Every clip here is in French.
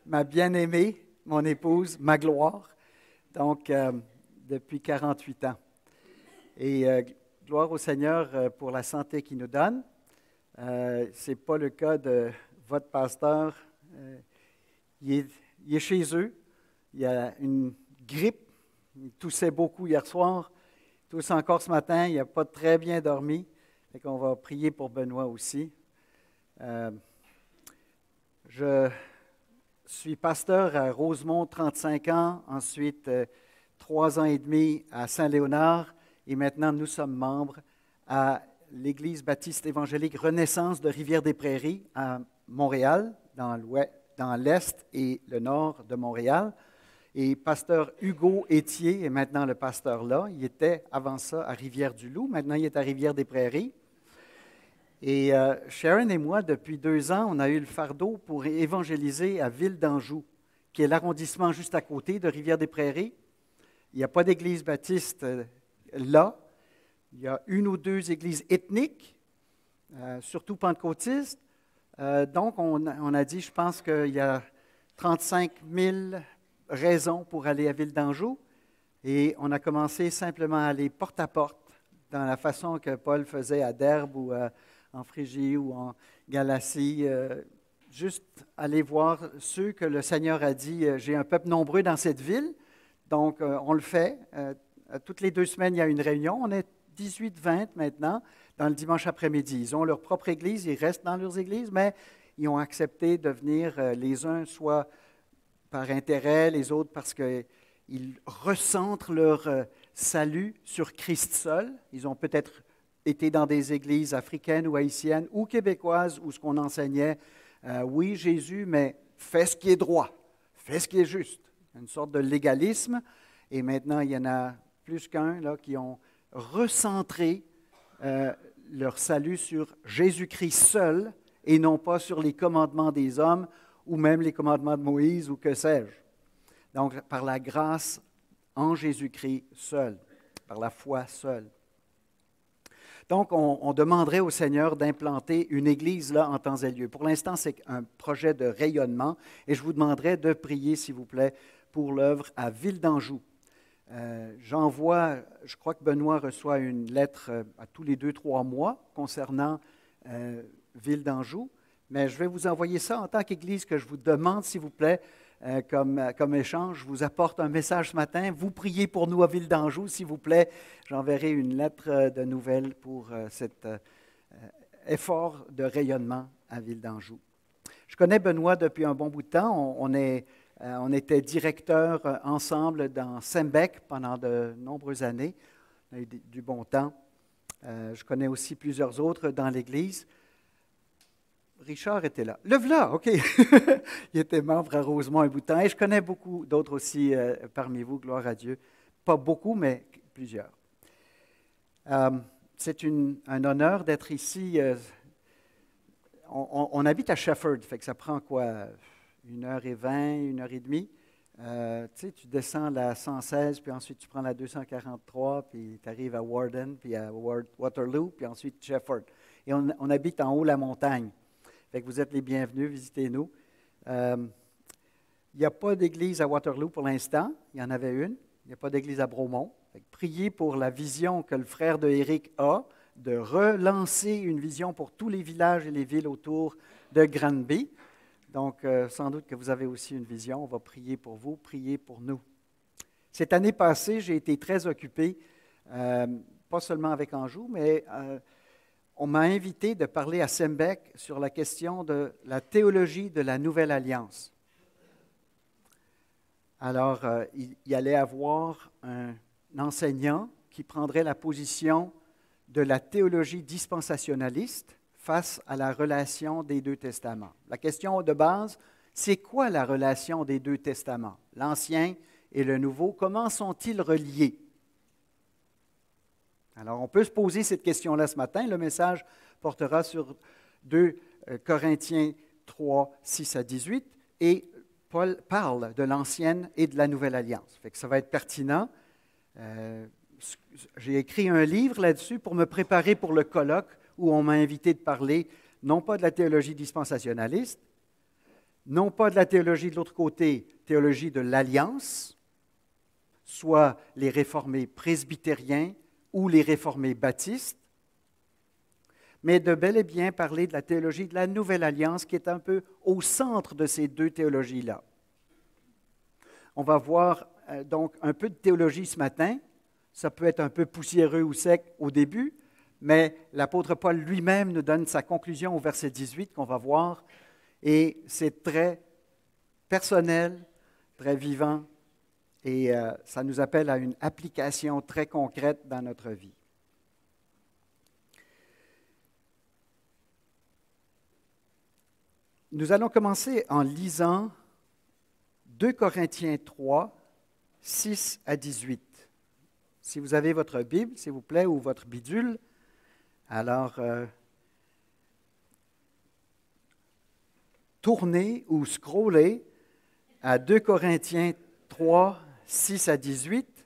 ma bien-aimée, mon épouse, ma gloire, donc depuis 48 ans. Et gloire au Seigneur pour la santé qu'il nous donne. Ce n'est pas le cas de votre pasteur. Il est chez eux. Il a une grippe. Il toussait beaucoup hier soir. Il tousse encore ce matin. Il n'a pas très bien dormi. Fait qu'on va prier pour Benoît aussi. Je suis pasteur à Rosemont, 35 ans. Ensuite, 3 ans et demi à Saint-Léonard. Et maintenant, nous sommes membres à l'Église baptiste évangélique Renaissance de Rivière-des-Prairies à Montréal, dans l'est et le nord de Montréal. Et pasteur Hugo Étier est maintenant le pasteur là. Il était avant ça à Rivière-du-Loup. Maintenant, il est à Rivière-des-Prairies. Et Sharon et moi, depuis 2 ans, on a eu le fardeau pour évangéliser à Ville d'Anjou, qui est l'arrondissement juste à côté de Rivière-des-Prairies. Il n'y a pas d'église baptiste là. Il y a 1 ou 2 églises ethniques, surtout pentecôtistes. Donc, on a dit, je pense qu'il y a 35 000 raisons pour aller à Ville d'Anjou. Et on a commencé simplement à aller porte à porte, dans la façon que Paul faisait à Derbe ou en Phrygie ou en Galatie. Juste aller voir ceux que le Seigneur a dit, j'ai un peuple nombreux dans cette ville. Donc, on le fait. Toutes les 2 semaines, il y a une réunion. On est 18-20 maintenant, dans le dimanche après-midi. Ils ont leur propre église, ils restent dans leurs églises, mais ils ont accepté de venir les uns soit par intérêt, les autres parce qu'ils recentrent leur salut sur Christ seul. Ils ont peut-être été dans des églises africaines ou haïtiennes ou québécoises où ce qu'on enseignait, oui, Jésus, mais fais ce qui est droit, fais ce qui est juste. Une sorte de légalisme. Et maintenant, il y en a plus qu'un là, qui ont recentré leur salut sur Jésus-Christ seul et non pas sur les commandements des hommes ou même les commandements de Moïse ou que sais-je. Donc, par la grâce en Jésus-Christ seul, par la foi seule. Donc, on demanderait au Seigneur d'implanter une église là en temps et lieu. Pour l'instant, c'est un projet de rayonnement et je vous demanderai de prier, s'il vous plaît, pour l'œuvre à Ville d'Anjou. Je crois que Benoît reçoit une lettre à tous les 2-3 mois concernant Ville d'Anjou, mais je vais vous envoyer ça en tant qu'Église que je vous demande, s'il vous plaît, comme échange. Je vous apporte un message ce matin. Vous priez pour nous à Ville d'Anjou, s'il vous plaît. J'enverrai une lettre de nouvelles pour cet effort de rayonnement à Ville d'Anjou. Je connais Benoît depuis un bon bout de temps. On était directeurs ensemble dans Sembec pendant de nombreuses années. On a eu du bon temps. Je connais aussi plusieurs autres dans l'Église. Richard était là. Le voilà, OK. Il était membre à Rosemont un bout de temps. Et je connais beaucoup d'autres aussi parmi vous, gloire à Dieu. Pas beaucoup, mais plusieurs. C'est un honneur d'être ici. On habite à Shefford, fait que ça prend quoi? 1h20, 1h30. Tu descends la 116, puis ensuite tu prends la 243, puis tu arrives à Warden, puis à Waterloo, puis ensuite Shefford. Et on habite en haut la montagne. Fait que vous êtes les bienvenus, visitez-nous. Il n'y a pas d'église à Waterloo pour l'instant. Il y en avait une. Il n'y a pas d'église à Bromont. Fait que priez pour la vision que le frère de Éric a, de relancer une vision pour tous les villages et les villes autour de Granby. Donc, sans doute que vous avez aussi une vision. On va prier pour vous, prier pour nous. Cette année passée, j'ai été très occupé, pas seulement avec Anjou, mais on m'a invité de parler à Sembec sur la question de la théologie de la Nouvelle Alliance. Alors, il y allait avoir un enseignant qui prendrait la position de la théologie dispensationaliste face à la relation des 2 testaments. La question de base, c'est quoi la relation des 2 testaments, l'Ancien et le Nouveau? Comment sont-ils reliés? Alors, on peut se poser cette question-là ce matin. Le message portera sur 2 Corinthiens 3, 6 à 18, et Paul parle de l'Ancienne et de la Nouvelle Alliance. Fait que ça va être pertinent. J'ai écrit un livre là-dessus pour me préparer pour le colloque où on m'a invité de parler, non pas de la théologie dispensationaliste, non pas de la théologie de l'autre côté, théologie de l'alliance, soit les réformés presbytériens ou les réformés baptistes, mais de bel et bien parler de la théologie de la Nouvelle Alliance qui est un peu au centre de ces deux théologies-là. On va voir donc un peu de théologie ce matin. Ça peut être un peu poussiéreux ou sec au début, mais l'apôtre Paul lui-même nous donne sa conclusion au verset 18 qu'on va voir, et c'est très personnel, très vivant, et ça nous appelle à une application très concrète dans notre vie. Nous allons commencer en lisant 2 Corinthiens 3, 6 à 18. Si vous avez votre Bible, s'il vous plaît, ou votre bidule, alors tournez ou scrollez à 2 Corinthiens 3, 6 à 18,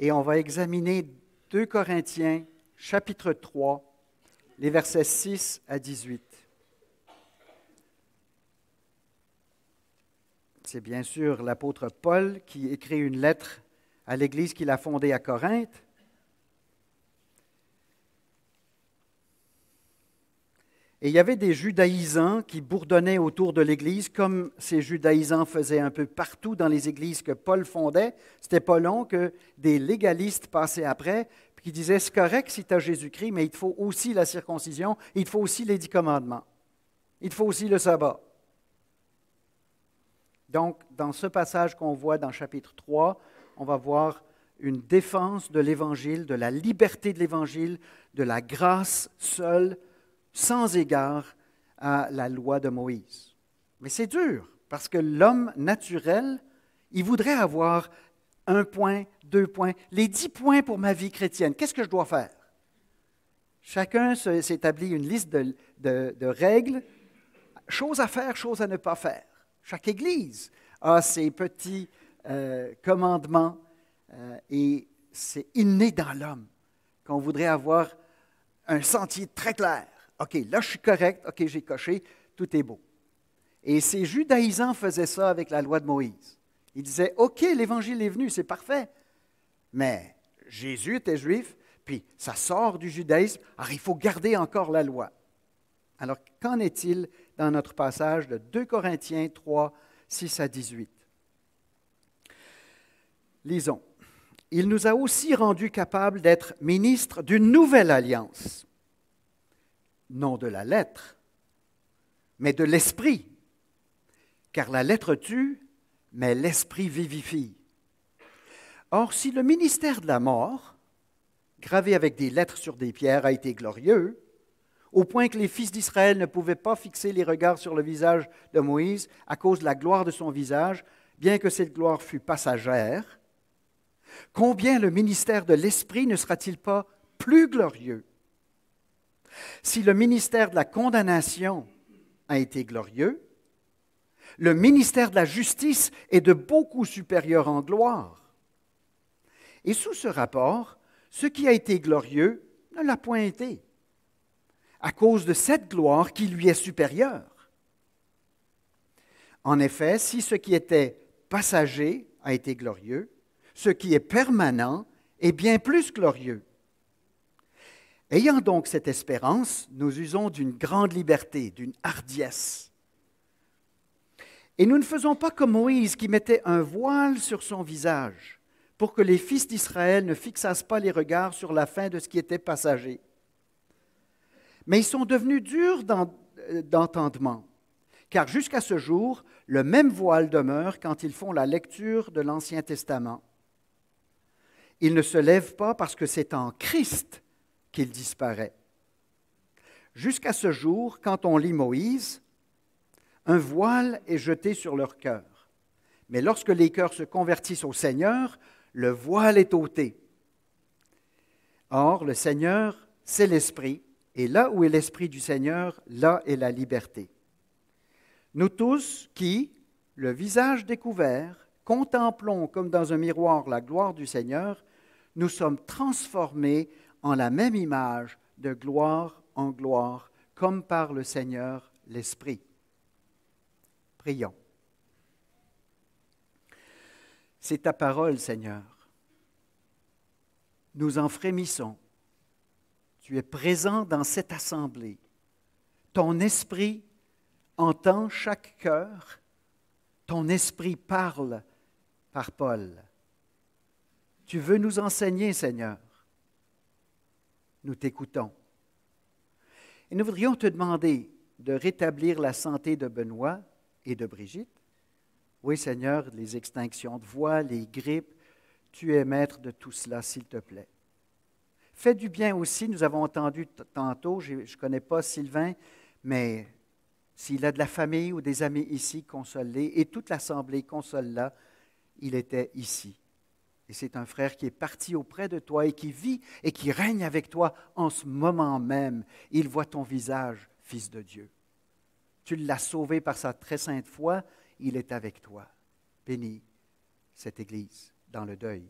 et on va examiner 2 Corinthiens, chapitre 3, les versets 6 à 18. C'est bien sûr l'apôtre Paul qui écrit une lettre à l'Église qu'il a fondée à Corinthe. Et il y avait des judaïsants qui bourdonnaient autour de l'Église, comme ces judaïsants faisaient un peu partout dans les églises que Paul fondait. C'était pas long que des légalistes passaient après, puis qui disaient, c'est correct si tu as Jésus-Christ, mais il te faut aussi la circoncision, il te faut aussi les 10 commandements, il te faut aussi le sabbat. Donc, dans ce passage qu'on voit dans chapitre 3, on va voir une défense de l'Évangile, de la liberté de l'Évangile, de la grâce seule, sans égard à la loi de Moïse. Mais c'est dur, parce que l'homme naturel, il voudrait avoir 1 point, 2 points, les 10 points pour ma vie chrétienne. Qu'est-ce que je dois faire? Chacun s'établit une liste de règles, choses à faire, choses à ne pas faire. Chaque Église a ses petits commandements et c'est inné dans l'homme qu'on voudrait avoir un sentier très clair. OK, là je suis correct, OK, j'ai coché, tout est beau. Et ces judaïsants faisaient ça avec la loi de Moïse. Ils disaient, OK, l'Évangile est venu, c'est parfait, mais Jésus était juif, puis ça sort du judaïsme, alors il faut garder encore la loi. Alors, qu'en est-il dans notre passage de 2 Corinthiens 3, 6 à 18? Lisons. « Il nous a aussi rendus capables d'être ministres d'une nouvelle alliance, non de la lettre, mais de l'esprit, car la lettre tue, mais l'esprit vivifie. Or, si le ministère de la mort, gravé avec des lettres sur des pierres, a été glorieux, au point que les fils d'Israël ne pouvaient pas fixer les regards sur le visage de Moïse à cause de la gloire de son visage, bien que cette gloire fût passagère, combien le ministère de l'Esprit ne sera-t-il pas plus glorieux? Si le ministère de la condamnation a été glorieux, le ministère de la justice est de beaucoup supérieur en gloire. Et sous ce rapport, ce qui a été glorieux ne l'a point été, à cause de cette gloire qui lui est supérieure. En effet, si ce qui était passager a été glorieux, ce qui est permanent est bien plus glorieux. Ayant donc cette espérance, nous usons d'une grande liberté, d'une hardiesse. Et nous ne faisons pas comme Moïse qui mettait un voile sur son visage pour que les fils d'Israël ne fixassent pas les regards sur la fin de ce qui était passager. Mais ils sont devenus durs d'entendement, car jusqu'à ce jour, le même voile demeure quand ils font la lecture de l'Ancien Testament. Il ne se lève pas parce que c'est en Christ qu'il disparaît. Jusqu'à ce jour, quand on lit Moïse, un voile est jeté sur leur cœur. Mais lorsque les cœurs se convertissent au Seigneur, le voile est ôté. Or, le Seigneur, c'est l'Esprit, et là où est l'Esprit du Seigneur, là est la liberté. Nous tous qui, le visage découvert, contemplons comme dans un miroir la gloire du Seigneur, nous sommes transformés en la même image de gloire en gloire, comme par le Seigneur l'Esprit. Prions. C'est ta parole, Seigneur. Nous en frémissons. Tu es présent dans cette assemblée. Ton esprit entend chaque cœur. Ton esprit parle par Paul. Tu veux nous enseigner, Seigneur. Nous t'écoutons. Et nous voudrions te demander de rétablir la santé de Benoît et de Brigitte. Oui, Seigneur, les extinctions de voix, les grippes, tu es maître de tout cela, s'il te plaît. Fais du bien aussi, nous avons entendu tantôt, je ne connais pas Sylvain, mais s'il a de la famille ou des amis ici, console-les. Et toute l'assemblée, console-la, il était ici. Et c'est un frère qui est parti auprès de toi et qui vit et qui règne avec toi en ce moment même. Il voit ton visage, Fils de Dieu. Tu l'as sauvé par sa très sainte foi, il est avec toi. Bénis cette Église dans le deuil.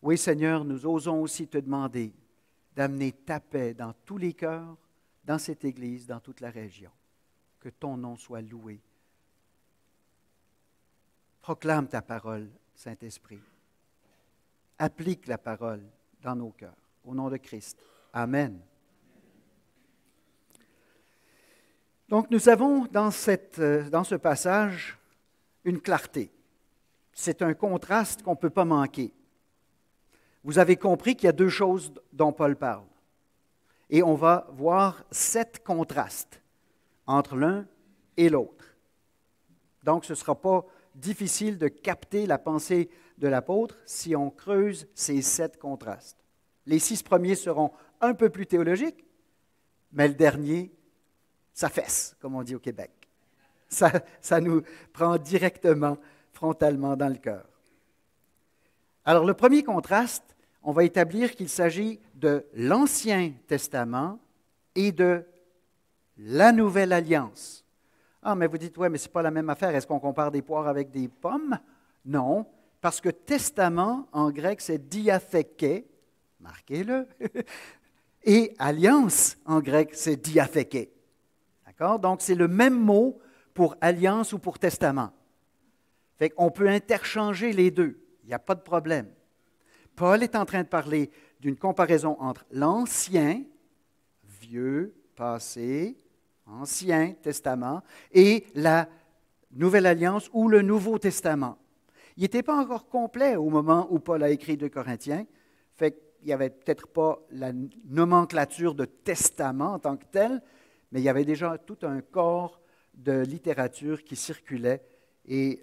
Oui, Seigneur, nous osons aussi te demander d'amener ta paix dans tous les cœurs, dans cette Église, dans toute la région. Que ton nom soit loué. Proclame ta parole, Saint-Esprit. Applique la parole dans nos cœurs. Au nom de Christ. Amen. Donc, nous avons dans ce passage une clarté. C'est un contraste qu'on ne peut pas manquer. Vous avez compris qu'il y a deux choses dont Paul parle. Et on va voir 7 contrastes entre l'un et l'autre. Donc, ce ne sera pas difficile de capter la pensée de l'apôtre si on creuse ces 7 contrastes. Les 6 premiers seront un peu plus théologiques, mais le dernier, ça fesse, comme on dit au Québec. Ça nous prend directement, frontalement dans le cœur. Alors, le premier contraste, on va établir qu'il s'agit de l'Ancien Testament et de la Nouvelle Alliance. Ah, mais vous dites, ouais, mais ce n'est pas la même affaire. Est-ce qu'on compare des poires avec des pommes? Non, parce que testament, en grec, c'est diatheke, marquez-le, et alliance, en grec, c'est diatheke. D'accord? Donc, c'est le même mot pour alliance ou pour testament. Fait qu'on peut interchanger les deux. Il n'y a pas de problème. Paul est en train de parler d'une comparaison entre l'Ancien, vieux, passé, Ancien Testament, et la Nouvelle Alliance ou le Nouveau Testament. Il n'était pas encore complet au moment où Paul a écrit 2 Corinthiens, fait qu'il n'y avait peut-être pas la nomenclature de testament en tant que tel, mais il y avait déjà tout un corps de littérature qui circulait et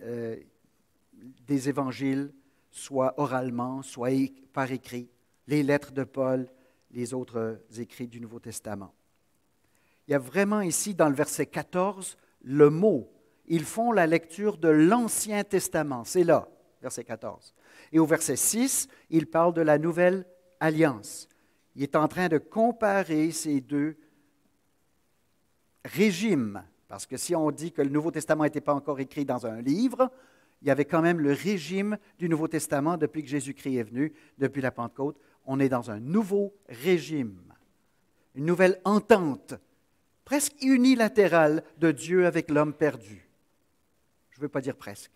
des évangiles, soit oralement, soit par écrit, les lettres de Paul, les autres écrits du Nouveau Testament. Il y a vraiment ici, dans le verset 14, le mot. Ils font la lecture de l'Ancien Testament. C'est là, verset 14. Et au verset 6, il parle de la Nouvelle Alliance. Il est en train de comparer ces deux régimes. Parce que si on dit que le Nouveau Testament n'était pas encore écrit dans un livre, il y avait quand même le régime du Nouveau Testament depuis que Jésus-Christ est venu, depuis la Pentecôte. On est dans un nouveau régime, une nouvelle entente, presque unilatérale de Dieu avec l'homme perdu. Je ne veux pas dire presque.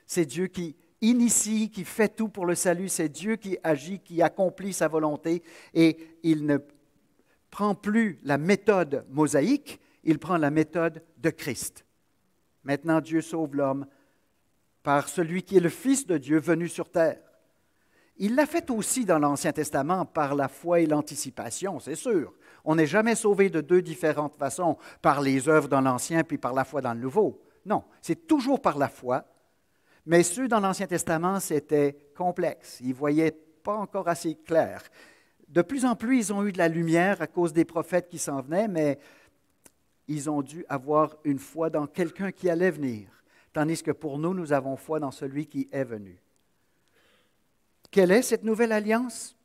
C'est Dieu qui initie, qui fait tout pour le salut. C'est Dieu qui agit, qui accomplit sa volonté. Et il ne prend plus la méthode mosaïque, il prend la méthode de Christ. Maintenant, Dieu sauve l'homme par celui qui est le Fils de Dieu venu sur terre. Il l'a fait aussi dans l'Ancien Testament par la foi et l'anticipation, c'est sûr. On n'est jamais sauvé de 2 différentes façons, par les œuvres dans l'Ancien puis par la foi dans le Nouveau. Non, c'est toujours par la foi. Mais ceux dans l'Ancien Testament, c'était complexe. Ils ne voyaient pas encore assez clair. De plus en plus, ils ont eu de la lumière à cause des prophètes qui s'en venaient, mais ils ont dû avoir une foi dans quelqu'un qui allait venir. Tandis que pour nous, nous avons foi dans celui qui est venu. Quelle est cette nouvelle alliance?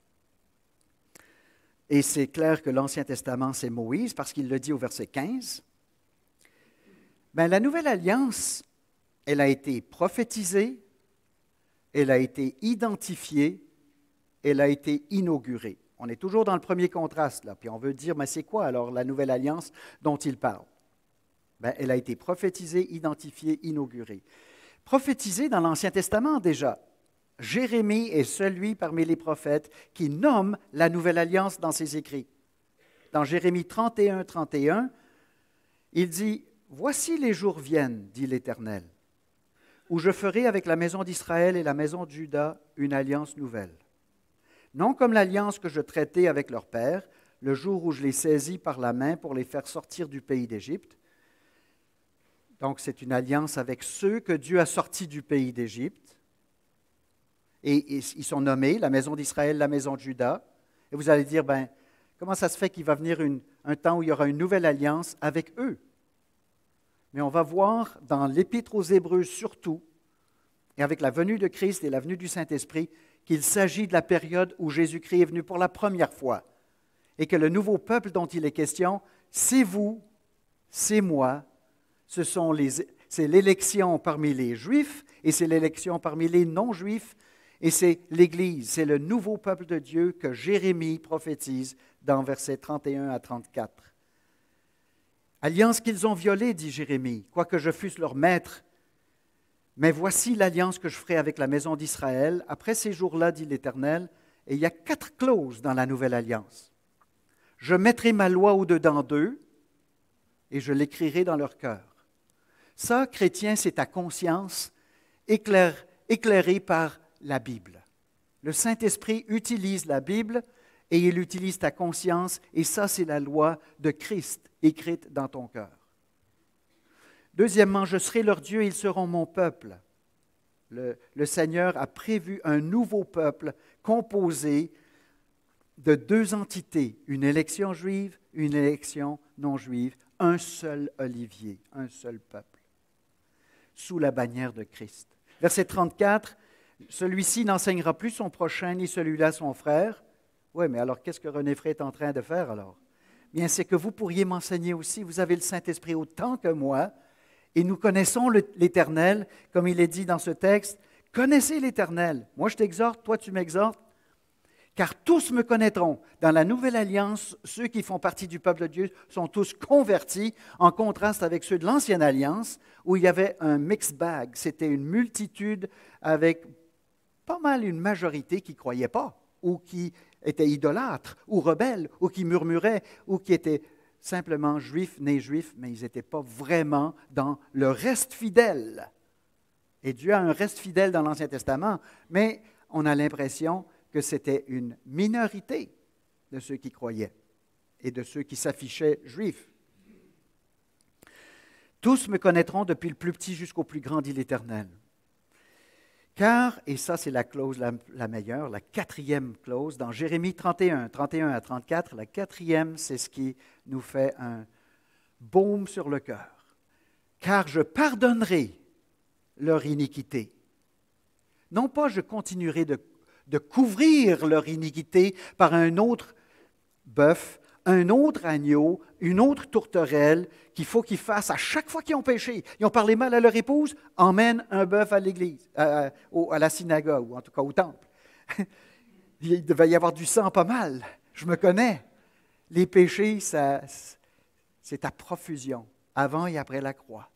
Et c'est clair que l'Ancien Testament, c'est Moïse, parce qu'il le dit au verset 15. Bien, la nouvelle alliance, elle a été prophétisée, elle a été identifiée, elle a été inaugurée. On est toujours dans le premier contraste, là, puis on veut dire, mais c'est quoi alors la nouvelle alliance dont il parle? Ben, elle a été prophétisée, identifiée, inaugurée. Prophétisée dans l'Ancien Testament déjà. Jérémie est celui parmi les prophètes qui nomme la nouvelle alliance dans ses écrits. Dans Jérémie 31, 31, il dit « Voici les jours viennent, dit l'Éternel, où je ferai avec la maison d'Israël et la maison de Juda une alliance nouvelle. Non comme l'alliance que je traitais avec leur père, le jour où je les saisis par la main pour les faire sortir du pays d'Égypte. » Donc, c'est une alliance avec ceux que Dieu a sortis du pays d'Égypte. Et ils sont nommés, la maison d'Israël, la maison de Juda. Et vous allez dire, ben, comment ça se fait qu'il va venir un temps où il y aura une nouvelle alliance avec eux? Mais on va voir dans l'Épître aux Hébreux surtout, et avec la venue de Christ et la venue du Saint-Esprit, qu'il s'agit de la période où Jésus-Christ est venu pour la première fois. Et que le nouveau peuple dont il est question, c'est vous, c'est moi, c'est l'élection parmi les Juifs et c'est l'élection parmi les non-Juifs et c'est l'Église, c'est le nouveau peuple de Dieu que Jérémie prophétise dans versets 31 à 34. Alliance qu'ils ont violée, dit Jérémie, quoique je fusse leur maître. Mais voici l'alliance que je ferai avec la maison d'Israël. Après ces jours-là, dit l'Éternel, et il y a 4 clauses dans la nouvelle alliance. Je mettrai ma loi au-dedans d'eux et je l'écrirai dans leur cœur. Ça, chrétien, c'est ta conscience éclairée par la Bible. Le Saint-Esprit utilise la Bible et il utilise ta conscience et ça, c'est la loi de Christ écrite dans ton cœur. Deuxièmement, je serai leur Dieu et ils seront mon peuple. Le Seigneur a prévu un nouveau peuple composé de 2 entités, une élection juive, une élection non juive, un seul olivier, un seul peuple, sous la bannière de Christ. Verset 34, celui-ci n'enseignera plus son prochain, ni celui-là son frère. Oui, mais alors qu'est-ce que René Frey est en train de faire alors? Bien, c'est que vous pourriez m'enseigner aussi, vous avez le Saint-Esprit autant que moi, et nous connaissons l'Éternel, comme il est dit dans ce texte, connaissez l'Éternel. Moi je t'exhorte, toi tu m'exhortes, car tous me connaîtront. Dans la Nouvelle Alliance, ceux qui font partie du peuple de Dieu sont tous convertis, en contraste avec ceux de l'Ancienne Alliance, où il y avait un mixed bag. C'était une multitude avec pas mal une majorité qui ne croyait pas, ou qui était idolâtre, ou rebelle, ou qui murmurait, ou qui était simplement juifs, nés juifs, mais ils n'étaient pas vraiment dans le reste fidèle. Et Dieu a un reste fidèle dans l'Ancien Testament, mais on a l'impression que c'était une minorité de ceux qui croyaient et de ceux qui s'affichaient juifs. Tous me connaîtront depuis le plus petit jusqu'au plus grand, dit l'Éternel. Car, et ça c'est la clause la meilleure, la 4e clause, dans Jérémie 31, 31 à 34, la 4e, c'est ce qui nous fait un baume sur le cœur. Car je pardonnerai leur iniquité. Non pas je continuerai de couvrir leur iniquité par un autre bœuf, un autre agneau, une autre tourterelle qu'il faut qu'ils fassent à chaque fois qu'ils ont péché. Ils ont parlé mal à leur épouse, emmène un bœuf à l'église, à la synagogue, ou en tout cas au temple. Il devait y avoir du sang pas mal. Je me connais. Les péchés, c'est à profusion, avant et après la croix.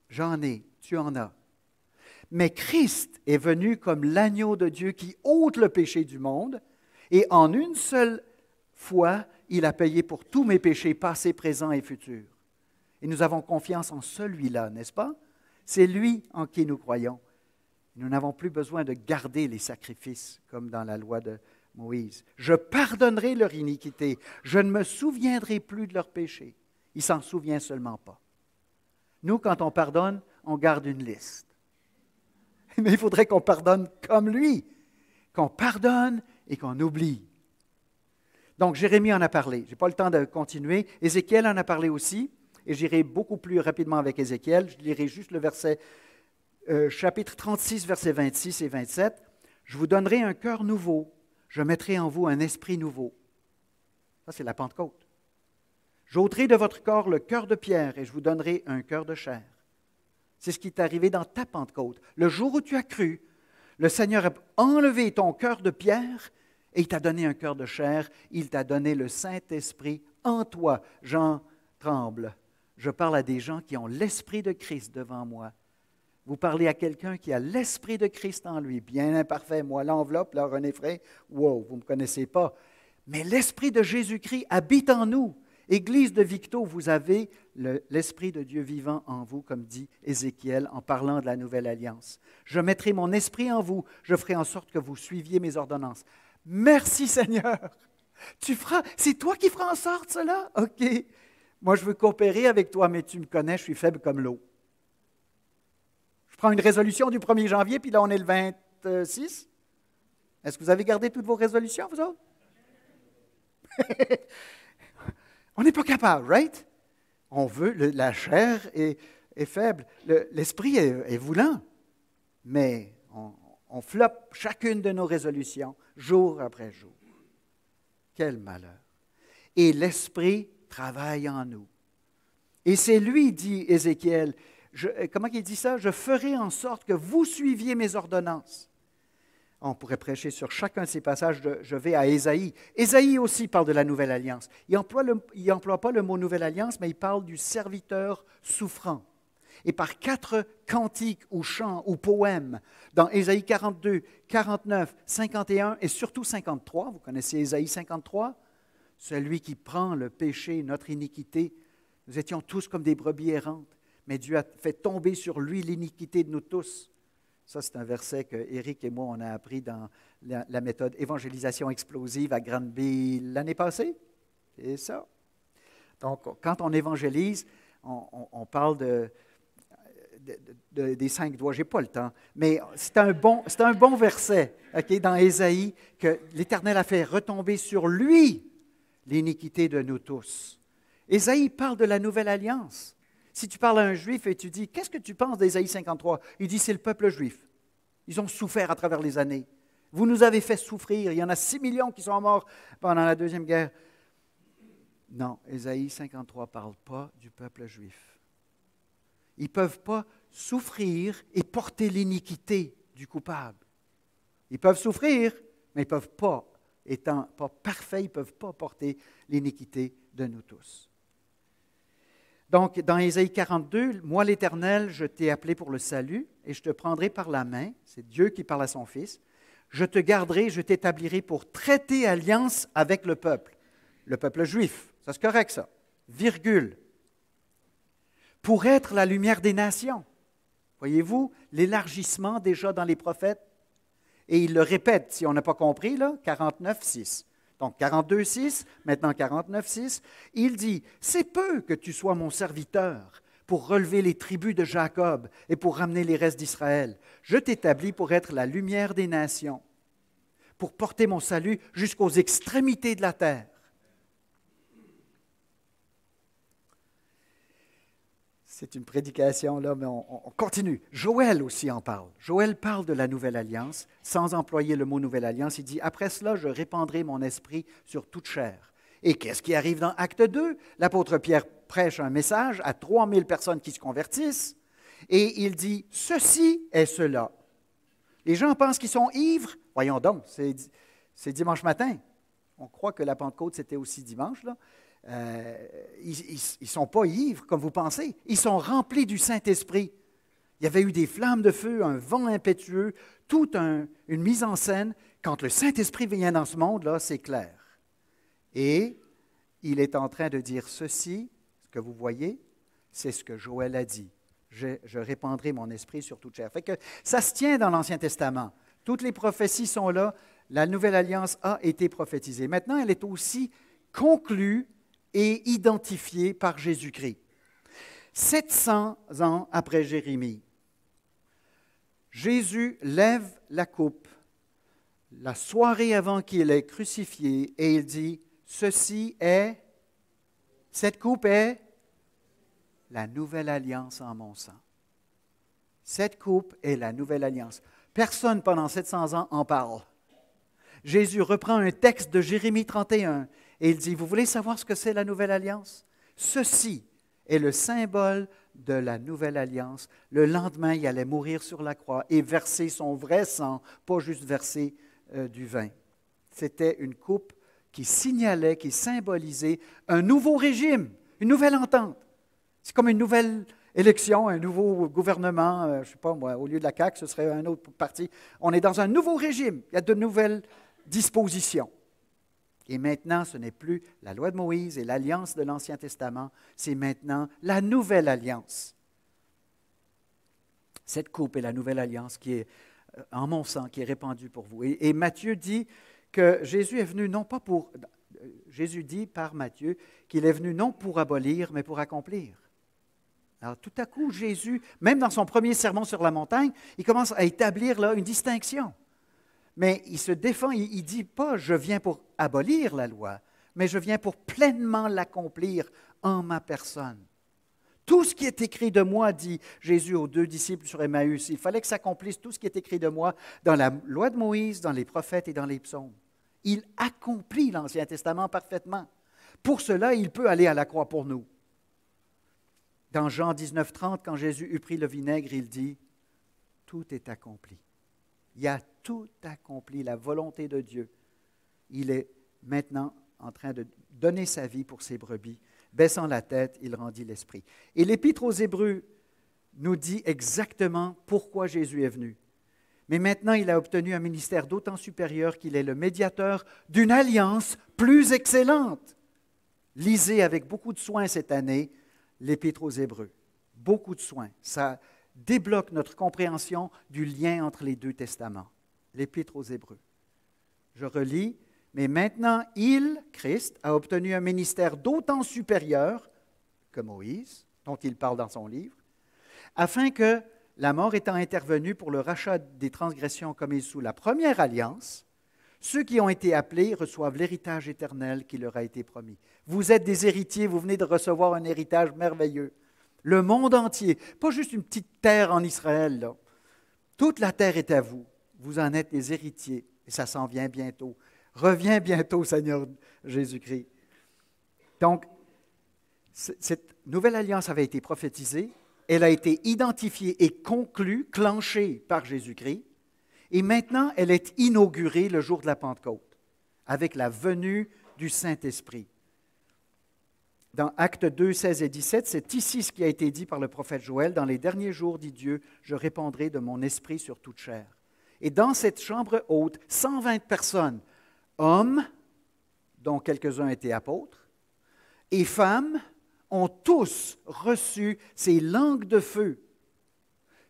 J'en ai, tu en as. Mais Christ est venu comme l'agneau de Dieu qui ôte le péché du monde, et en une seule fois, il a payé pour tous mes péchés, passés, présents et futurs. Et nous avons confiance en celui-là, n'est-ce pas? C'est lui en qui nous croyons. Nous n'avons plus besoin de garder les sacrifices, comme dans la loi de Moïse. Je pardonnerai leur iniquité, je ne me souviendrai plus de leurs péchés. Il ne s'en souvient seulement pas. Nous, quand on pardonne, on garde une liste. Mais il faudrait qu'on pardonne comme lui, qu'on pardonne et qu'on oublie. Donc, Jérémie en a parlé. Je n'ai pas le temps de continuer. Ézéchiel en a parlé aussi, et j'irai beaucoup plus rapidement avec Ézéchiel. Je lirai juste le verset, chapitre 36, versets 26 et 27. Je vous donnerai un cœur nouveau. Je mettrai en vous un esprit nouveau. Ça, c'est la Pentecôte. J'ôterai de votre corps le cœur de pierre et je vous donnerai un cœur de chair. C'est ce qui est arrivé dans ta Pentecôte. Le jour où tu as cru, le Seigneur a enlevé ton cœur de pierre et il t'a donné un cœur de chair. Il t'a donné le Saint-Esprit en toi. Jean tremble Je parle à des gens qui ont l'Esprit de Christ devant moi. Vous parlez à quelqu'un qui a l'Esprit de Christ en lui, bien imparfait. Moi, l'enveloppe, là, René Frey, wow, vous ne me connaissez pas. Mais l'Esprit de Jésus-Christ habite en nous. Église de Victo, vous avez l'Esprit de Dieu vivant en vous, comme dit Ézéchiel en parlant de la nouvelle alliance. Je mettrai mon esprit en vous, je ferai en sorte que vous suiviez mes ordonnances. Merci Seigneur. C'est toi qui feras en sorte cela? OK. Moi, je veux coopérer avec toi, mais tu me connais, je suis faible comme l'eau. Je prends une résolution du 1er janvier, puis là, on est le 26. Est-ce que vous avez gardé toutes vos résolutions, vous autres? On n'est pas capable, right? On veut, la chair est faible, l'esprit est voulant, mais on floppe chacune de nos résolutions, jour après jour. Quel malheur! Et l'esprit travaille en nous. Et c'est lui, dit Ézéchiel, comment il dit ça? Je ferai en sorte que vous suiviez mes ordonnances. On pourrait prêcher sur chacun de ces passages. Je vais à Ésaïe. Ésaïe aussi parle de la nouvelle alliance. Il n'emploie pas le mot nouvelle alliance, mais il parle du serviteur souffrant. Et par 4 cantiques ou chants ou poèmes, dans Ésaïe 42, 49, 51 et surtout 53, vous connaissez Ésaïe 53, celui qui prend le péché, notre iniquité. Nous étions tous comme des brebis errantes, mais Dieu a fait tomber sur lui l'iniquité de nous tous. Ça, c'est un verset que Éric et moi, on a appris dans la méthode évangélisation explosive à Granby l'année passée. C'est ça. Donc, quand on évangélise, on parle des 5 doigts. Je n'ai pas le temps, mais c'est un bon verset dans Ésaïe que l'Éternel a fait retomber sur lui l'iniquité de nous tous. Ésaïe parle de la nouvelle alliance. Si tu parles à un juif et tu dis, qu'est-ce que tu penses d'Ésaïe 53? Il dit, c'est le peuple juif. Ils ont souffert à travers les années. Vous nous avez fait souffrir. Il y en a 6 millions qui sont morts pendant la Deuxième Guerre. Non, Ésaïe 53 ne parle pas du peuple juif. Ils ne peuvent pas souffrir et porter l'iniquité du coupable. Ils peuvent souffrir, mais ils ne peuvent pas, étant pas parfaits, ils ne peuvent pas porter l'iniquité de nous tous. Donc, dans Ésaïe 42, « Moi, l'Éternel, je t'ai appelé pour le salut, et je te prendrai par la main. » C'est Dieu qui parle à son Fils. « Je te garderai, je t'établirai pour traiter alliance avec le peuple. » Le peuple juif, ça c'est correct ça. Virgule. « Pour être la lumière des nations. » Voyez-vous, l'élargissement déjà dans les prophètes. Et il le répète, si on n'a pas compris, là, 49, 6. Donc 42, 6, maintenant 49, 6, il dit, « C'est peu que tu sois mon serviteur pour relever les tribus de Jacob et pour ramener les restes d'Israël. Je t'établis pour être la lumière des nations, pour porter mon salut jusqu'aux extrémités de la terre. » C'est une prédication, là, mais on continue. Joël aussi en parle. Joël parle de la nouvelle alliance, sans employer le mot nouvelle alliance. Il dit, « Après cela, je répandrai mon esprit sur toute chair. » Et qu'est-ce qui arrive dans Acte 2? L'apôtre Pierre prêche un message à 3000 personnes qui se convertissent, et il dit, « Ceci est cela. » Les gens pensent qu'ils sont ivres. Voyons donc, c'est dimanche matin. On croit que la Pentecôte, c'était aussi dimanche, là. Ils ne sont pas ivres, comme vous pensez. Ils sont remplis du Saint-Esprit. Il y avait eu des flammes de feu, un vent impétueux, toute une mise en scène. Quand le Saint-Esprit vient dans ce monde, là, c'est clair. Et il est en train de dire ceci, ce que vous voyez, c'est ce que Joël a dit. Je répandrai mon esprit sur toute chair. Fait que ça se tient dans l'Ancien Testament. Toutes les prophéties sont là. La nouvelle alliance a été prophétisée. Maintenant, elle est aussi conclue et identifié par Jésus-Christ. 700 ans après Jérémie, Jésus lève la coupe la soirée avant qu'il est crucifié et il dit, cette coupe est la nouvelle alliance en mon sang. Cette coupe est la nouvelle alliance. Personne pendant 700 ans en parle. Jésus reprend un texte de Jérémie 31 et il dit, vous voulez savoir ce que c'est la nouvelle alliance? Ceci est le symbole de la nouvelle alliance. Le lendemain, il allait mourir sur la croix et verser son vrai sang, pas juste verser du vin. C'était une coupe qui signalait, qui symbolisait un nouveau régime, une nouvelle entente. C'est comme une nouvelle élection, un nouveau gouvernement, je ne sais pas moi, au lieu de la CAQ, ce serait un autre parti. On est dans un nouveau régime, il y a de nouvelles dispositions. Et maintenant, ce n'est plus la loi de Moïse et l'alliance de l'Ancien Testament, c'est maintenant la nouvelle alliance. Cette coupe est la nouvelle alliance qui est en mon sang, qui est répandue pour vous. Et Matthieu dit que Jésus est venu non pas pour... Jésus dit par Matthieu qu'il est venu non pour abolir, mais pour accomplir. Alors tout à coup, Jésus, même dans son premier sermon sur la montagne, il commence à établir là une distinction. Mais il se défend, il ne dit pas « je viens pour abolir la loi », mais « je viens pour pleinement l'accomplir en ma personne ». Tout ce qui est écrit de moi, dit Jésus aux 2 disciples sur Emmaüs, il fallait que s'accomplisse tout ce qui est écrit de moi dans la loi de Moïse, dans les prophètes et dans les psaumes. Il accomplit l'Ancien Testament parfaitement. Pour cela, il peut aller à la croix pour nous. Dans Jean 19:30, quand Jésus eut pris le vinaigre, il dit « Tout est accompli ». Il a tout accompli, la volonté de Dieu. Il est maintenant en train de donner sa vie pour ses brebis. Baissant la tête, il rendit l'esprit. Et l'Épître aux Hébreux nous dit exactement pourquoi Jésus est venu. Mais maintenant, il a obtenu un ministère d'autant supérieur qu'il est le médiateur d'une alliance plus excellente. Lisez avec beaucoup de soin cette année l'Épître aux Hébreux. Beaucoup de soin. Ça débloque notre compréhension du lien entre les 2 testaments. L'Épître aux Hébreux. Je relis. Mais maintenant, il, Christ, a obtenu un ministère d'autant supérieur que Moïse, dont il parle dans son livre, afin que, la mort étant intervenue pour le rachat des transgressions commises sous la première alliance, ceux qui ont été appelés reçoivent l'héritage éternel qui leur a été promis. Vous êtes des héritiers, vous venez de recevoir un héritage merveilleux. Le monde entier, pas juste une petite terre en Israël, là. Toute la terre est à vous. Vous en êtes les héritiers et ça s'en vient bientôt. Reviens bientôt, Seigneur Jésus-Christ. Donc, cette nouvelle alliance avait été prophétisée, elle a été identifiée et conclue, clenchée par Jésus-Christ, et maintenant elle est inaugurée le jour de la Pentecôte, avec la venue du Saint-Esprit. Dans Actes 2, 16 et 17, c'est ici ce qui a été dit par le prophète Joël. « Dans les derniers jours, dit Dieu, je répandrai de mon esprit sur toute chair. » Et dans cette chambre haute, 120 personnes, hommes, dont quelques-uns étaient apôtres, et femmes, ont tous reçu ces langues de feu,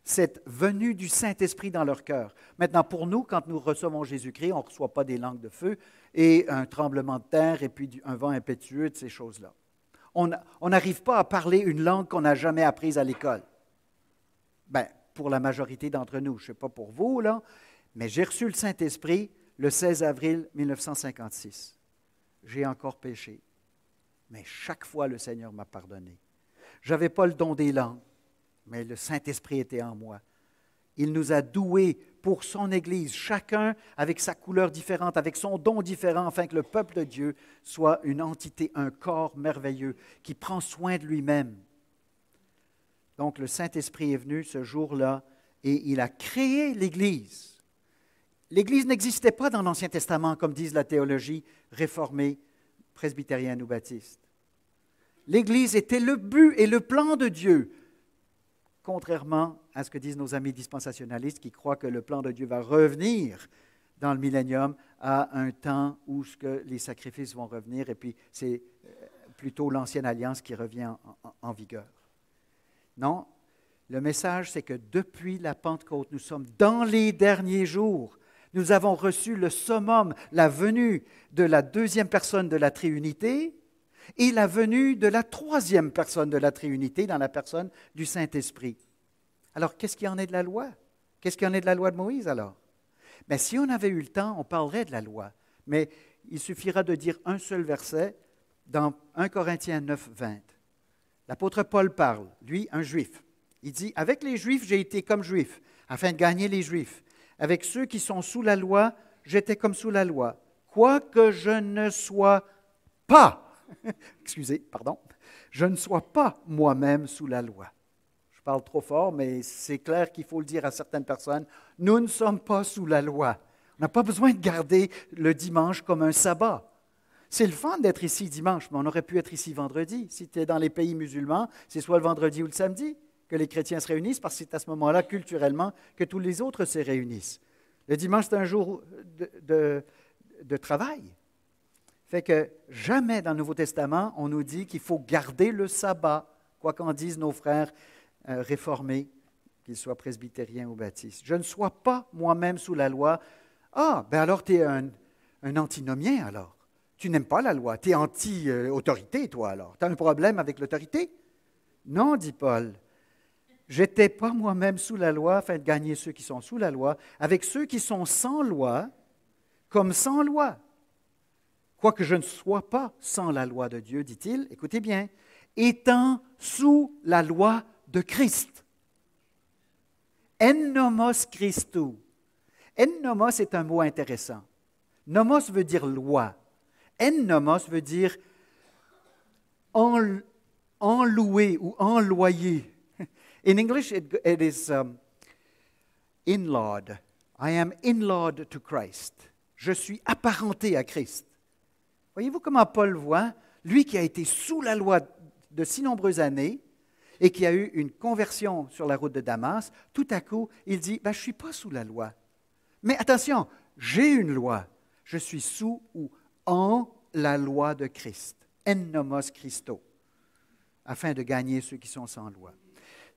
cette venue du Saint-Esprit dans leur cœur. Maintenant, pour nous, quand nous recevons Jésus-Christ, on ne reçoit pas des langues de feu et un tremblement de terre et puis un vent impétueux, de ces choses-là. On n'arrive pas à parler une langue qu'on n'a jamais apprise à l'école. Bien, pour la majorité d'entre nous, je ne sais pas pour vous, là, mais j'ai reçu le Saint-Esprit le 16 avril 1956. J'ai encore péché, mais chaque fois le Seigneur m'a pardonné. Je n'avais pas le don des langues, mais le Saint-Esprit était en moi. Il nous a doués pour son Église, chacun avec sa couleur différente, avec son don différent, afin que le peuple de Dieu soit une entité, un corps merveilleux qui prend soin de lui-même. Donc le Saint-Esprit est venu ce jour-là et il a créé l'Église. L'Église n'existait pas dans l'Ancien Testament, comme disent la théologie réformée, presbytérienne ou baptiste. L'Église était le but et le plan de Dieu, contrairement à ce que disent nos amis dispensationalistes qui croient que le plan de Dieu va revenir dans le millénium à un temps où les sacrifices vont revenir et puis c'est plutôt l'ancienne alliance qui revient en vigueur. Non, le message c'est que depuis la Pentecôte, nous sommes dans les derniers jours. Nous avons reçu le summum, la venue de la deuxième personne de la Trinité et la venue de la troisième personne de la Trinité dans la personne du Saint-Esprit. Alors, qu'est-ce qu'il y en est de la loi? Qu'est-ce qu'il y en est de la loi de Moïse alors? Bien, si on avait eu le temps, on parlerait de la loi. Mais il suffira de dire un seul verset dans 1 Corinthiens 9, 20. L'apôtre Paul parle, lui, un juif. Il dit, « Avec les Juifs, j'ai été comme juif, afin de gagner les Juifs. Avec ceux qui sont sous la loi, j'étais comme sous la loi, quoique je ne sois pas, je ne sois pas moi-même sous la loi. » Je parle trop fort, mais c'est clair qu'il faut le dire à certaines personnes. Nous ne sommes pas sous la loi. On n'a pas besoin de garder le dimanche comme un sabbat. C'est le fun d'être ici dimanche, mais on aurait pu être ici vendredi. Si tu es dans les pays musulmans, c'est soit le vendredi ou le samedi que les chrétiens se réunissent, parce que c'est à ce moment-là, culturellement, que tous les autres se réunissent. Le dimanche, c'est un jour de travail. Fait que jamais dans le Nouveau Testament, on nous dit qu'il faut garder le sabbat, quoi qu'en disent nos frères réformés, qu'ils soient presbytériens ou baptistes. Je ne sois pas moi-même sous la loi. Ah, ben alors tu es un antinomien alors. Tu n'aimes pas la loi, tu es anti-autorité, toi alors. Tu as un problème avec l'autorité? Non, dit Paul. Je n'étais pas moi-même sous la loi afin de gagner ceux qui sont sous la loi, avec ceux qui sont sans loi, comme sans loi. Quoique je ne sois pas sans la loi de Dieu, dit-il, écoutez bien, étant sous la loi de Christ. En nomos Christou. En nomos est un mot intéressant. Nomos veut dire loi. En nomos veut dire enloué ou enloyé. In English, it is in-lawed. I am in-lawed to Christ. Je suis apparenté à Christ. Voyez-vous comment Paul voit, lui qui a été sous la loi de si nombreuses années et qui a eu une conversion sur la route de Damas, tout à coup, il dit, je ne suis pas sous la loi. Mais attention, j'ai une loi. Je suis sous ou en la loi de Christ. En nomos Christo, afin de gagner ceux qui sont sans loi.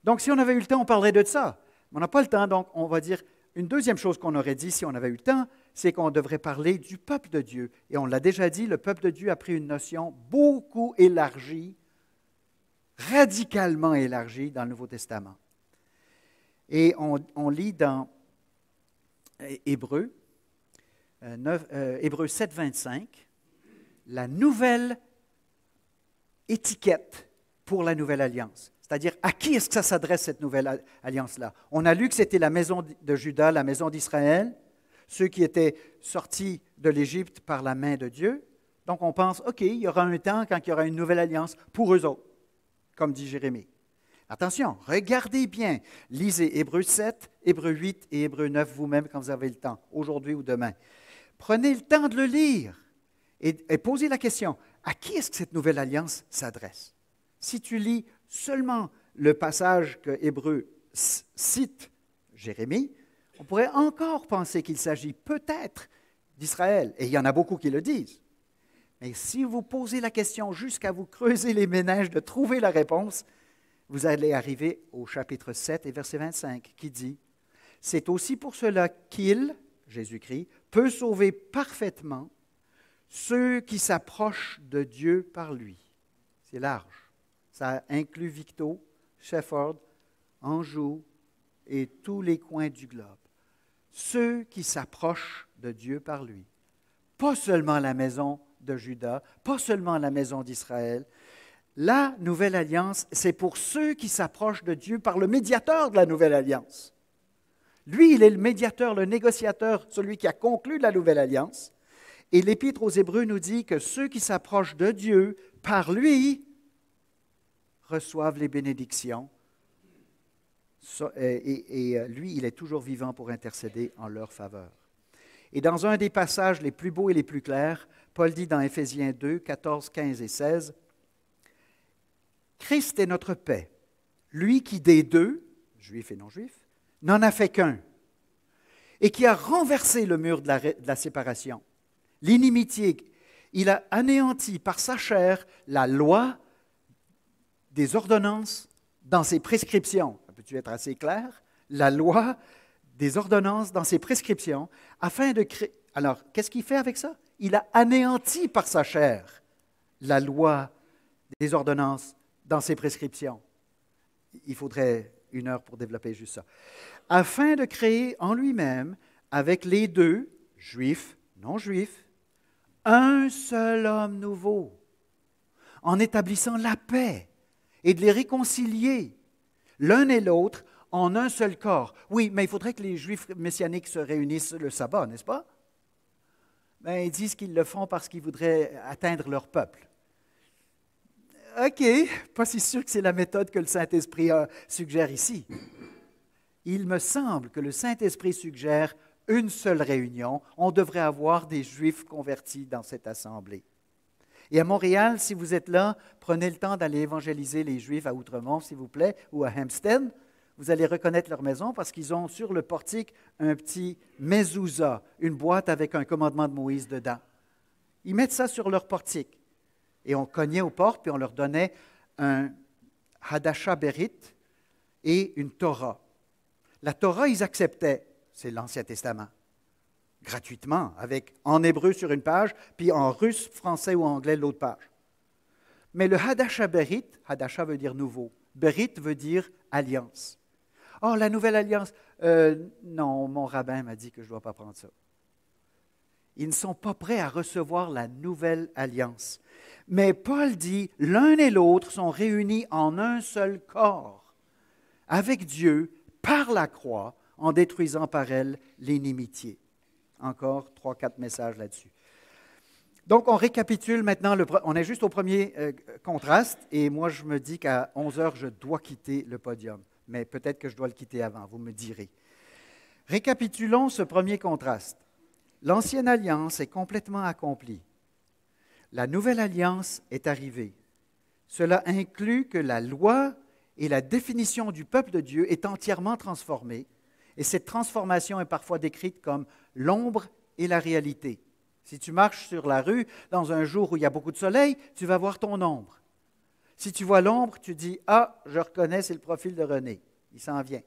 Donc, si on avait eu le temps, on parlerait de ça. Mais on n'a pas le temps, donc on va dire une deuxième chose qu'on aurait dit si on avait eu le temps, c'est qu'on devrait parler du peuple de Dieu. Et on l'a déjà dit, le peuple de Dieu a pris une notion beaucoup élargie, radicalement élargie dans le Nouveau Testament. Et on lit dans Hébreux, Hébreux 7, 25, la nouvelle étiquette pour la nouvelle alliance. C'est-à-dire, à qui est-ce que ça s'adresse, cette nouvelle alliance-là? On a lu que c'était la maison de Juda, la maison d'Israël, ceux qui étaient sortis de l'Égypte par la main de Dieu. Donc, on pense, OK, il y aura un temps quand il y aura une nouvelle alliance pour eux autres, comme dit Jérémie. Attention, regardez bien. Lisez Hébreux 7, Hébreux 8 et Hébreux 9 vous-même quand vous avez le temps, aujourd'hui ou demain. Prenez le temps de le lire et posez la question, à qui est-ce que cette nouvelle alliance s'adresse? Si tu lis seulement le passage que Hébreux cite Jérémie, on pourrait encore penser qu'il s'agit peut-être d'Israël, et il y en a beaucoup qui le disent. Mais si vous posez la question jusqu'à vous creuser les méninges de trouver la réponse, vous allez arriver au chapitre 7 et verset 25 qui dit « C'est aussi pour cela qu'il, Jésus-Christ, peut sauver parfaitement ceux qui s'approchent de Dieu par lui. » C'est large. Ça inclut Victo, Shefford, Anjou et tous les coins du globe. Ceux qui s'approchent de Dieu par lui. Pas seulement la maison de Juda, pas seulement la maison d'Israël. La nouvelle alliance, c'est pour ceux qui s'approchent de Dieu par le médiateur de la nouvelle alliance. Lui, il est le médiateur, le négociateur, celui qui a conclu la nouvelle alliance. Et l'Épître aux Hébreux nous dit que ceux qui s'approchent de Dieu par lui reçoivent les bénédictions. Et lui, il est toujours vivant pour intercéder en leur faveur. Et dans un des passages les plus beaux et les plus clairs, Paul dit dans Éphésiens 2, 14, 15 et 16, « Christ est notre paix, lui qui des deux, juifs et non-juifs, n'en a fait qu'un, et qui a renversé le mur de la séparation, l'inimitié. Il a anéanti par sa chair la loi des ordonnances dans ses prescriptions. » Ça peut-tu être assez clair? La loi des ordonnances dans ses prescriptions, afin de créer... Alors, qu'est-ce qu'il fait avec ça? Il a anéanti par sa chair la loi des ordonnances dans ses prescriptions. Il faudrait 1 heure pour développer juste ça. Afin de créer en lui-même, avec les deux, juifs, non-juifs, un seul homme nouveau, en établissant la paix et de les réconcilier, l'un et l'autre, en un seul corps. Oui, mais il faudrait que les Juifs messianiques se réunissent le sabbat, n'est-ce pas? Ben, ils disent qu'ils le font parce qu'ils voudraient atteindre leur peuple. OK, pas si sûr que c'est la méthode que le Saint-Esprit suggère ici. Il me semble que le Saint-Esprit suggère une seule réunion. On devrait avoir des Juifs convertis dans cette assemblée. Et à Montréal, si vous êtes là, prenez le temps d'aller évangéliser les Juifs à Outremont, s'il vous plaît, ou à Hampstead. Vous allez reconnaître leur maison parce qu'ils ont sur le portique un petit mezouza, une boîte avec un commandement de Moïse dedans. Ils mettent ça sur leur portique. Et on cognait aux portes, puis on leur donnait un Hadasha Berit et une Torah. La Torah, ils acceptaient, c'est l'Ancien Testament, gratuitement, avec en hébreu sur une page, puis en russe, français ou anglais l'autre page. Mais le Hadasha Berit, Hadasha veut dire nouveau, Berit veut dire alliance. Oh, la nouvelle alliance. Non, mon rabbin m'a dit que je ne dois pas prendre ça. Ils ne sont pas prêts à recevoir la nouvelle alliance. Mais Paul dit, l'un et l'autre sont réunis en un seul corps, avec Dieu, par la croix, en détruisant par elle l'inimitié. Encore 3-4 messages là-dessus. Donc, on récapitule maintenant, on est juste au premier contraste, et moi je me dis qu'à 11 heures, je dois quitter le podium. Mais peut-être que je dois le quitter avant, vous me direz. Récapitulons ce premier contraste. L'ancienne alliance est complètement accomplie. La nouvelle alliance est arrivée. Cela inclut que la loi et la définition du peuple de Dieu est entièrement transformée, et cette transformation est parfois décrite comme l'ombre et la réalité. Si tu marches sur la rue dans un jour où il y a beaucoup de soleil, tu vas voir ton ombre. Si tu vois l'ombre, tu dis « Ah, je reconnais, c'est le profil de René. Il s'en vient. »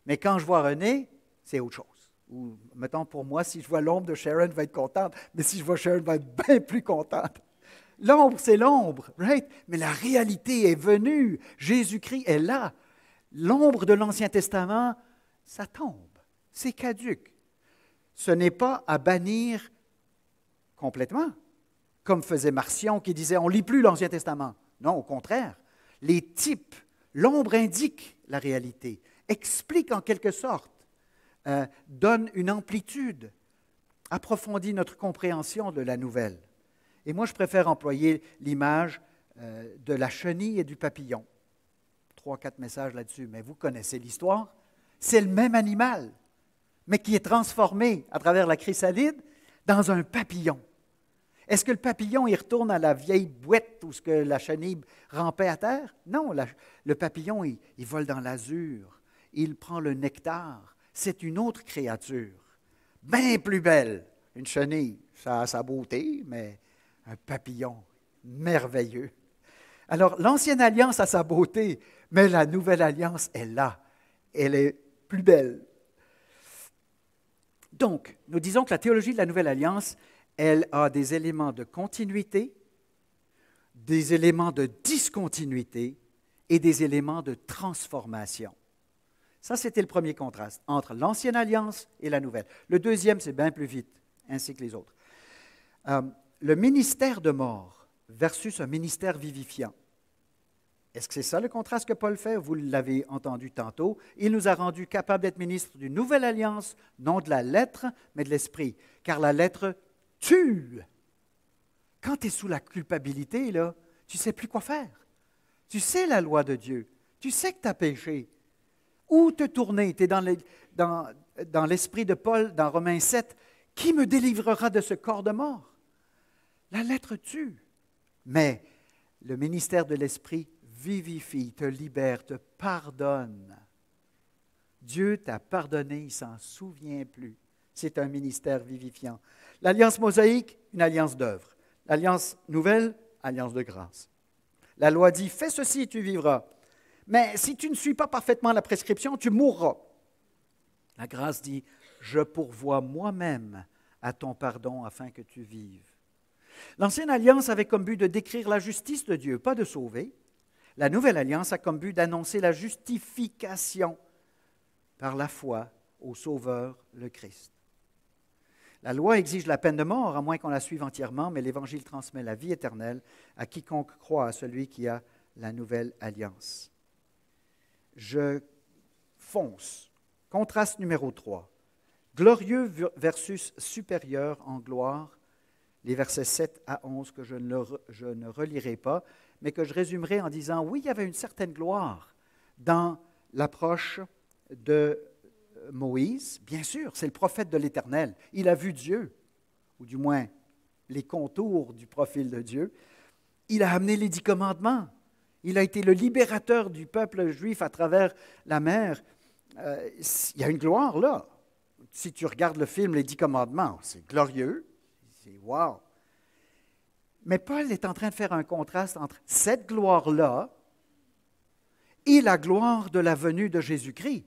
Mais quand je vois René, c'est autre chose. Ou, mettons, pour moi, si je vois l'ombre de Sharon, je vais être contente. Mais si je vois Sharon, je vais être bien plus contente. L'ombre, c'est l'ombre, right? Mais la réalité est venue. Jésus-Christ est là. L'ombre de l'Ancien Testament, ça tombe. C'est caduc. Ce n'est pas à bannir complètement, comme faisait Marcion qui disait « on ne lit plus l'Ancien Testament ». Non, au contraire. Les types, l'ombre indique la réalité, explique en quelque sorte, donne une amplitude, approfondit notre compréhension de la nouvelle. Et moi, je préfère employer l'image de la chenille et du papillon. 3-4 messages là-dessus, mais vous connaissez l'histoire. C'est le même animal, mais qui est transformé à travers la chrysalide dans un papillon. Est-ce que le papillon, il retourne à la vieille bouette où la chenille rampait à terre? Non, le papillon, il vole dans l'azur. Il prend le nectar. C'est une autre créature, bien plus belle. Une chenille, ça a sa beauté, mais un papillon merveilleux. Alors, l'Ancienne Alliance a sa beauté, mais la Nouvelle Alliance est là. Elle est plus belle. Donc, nous disons que la théologie de la Nouvelle Alliance, elle a des éléments de continuité, des éléments de discontinuité et des éléments de transformation. Ça, c'était le premier contraste entre l'Ancienne Alliance et la Nouvelle. Le deuxième, c'est bien plus vite, ainsi que les autres. Le ministère de mort versus un ministère vivifiant. Est-ce que c'est ça le contraste que Paul fait? Vous l'avez entendu tantôt. Il nous a rendus capables d'être ministres d'une nouvelle alliance, non de la lettre, mais de l'esprit. Car la lettre tue. Quand tu es sous la culpabilité, là, tu ne sais plus quoi faire. Tu sais la loi de Dieu. Tu sais que tu as péché. Où te tourner? Tu es dans l'esprit de Paul, dans Romains 7. Qui me délivrera de ce corps de mort? La lettre tue. Mais le ministère de l'esprit vivifie, te libère, te pardonne. Dieu t'a pardonné, il ne s'en souvient plus. C'est un ministère vivifiant. L'alliance mosaïque, une alliance d'œuvre. L'alliance nouvelle, alliance de grâce. La loi dit, fais ceci et tu vivras. Mais si tu ne suis pas parfaitement la prescription, tu mourras. La grâce dit, je pourvois moi-même à ton pardon afin que tu vives. L'ancienne alliance avait comme but de décrire la justice de Dieu, pas de sauver. La nouvelle alliance a comme but d'annoncer la justification par la foi au Sauveur, le Christ. La loi exige la peine de mort, à moins qu'on la suive entièrement, mais l'Évangile transmet la vie éternelle à quiconque croit à celui qui a la nouvelle alliance. Je fonce. Contraste numéro 3. Glorieux versus supérieur en gloire, les versets 7 à 11 que je ne relirai pas, mais que je résumerai en disant, oui, il y avait une certaine gloire dans l'approche de Moïse. Bien sûr, c'est le prophète de l'Éternel. Il a vu Dieu, ou du moins les contours du profil de Dieu. Il a amené les 10 commandements. Il a été le libérateur du peuple juif à travers la mer. Il y a une gloire là. Si tu regardes le film Les 10 commandements, c'est glorieux. C'est wow. Mais Paul est en train de faire un contraste entre cette gloire-là et la gloire de la venue de Jésus-Christ,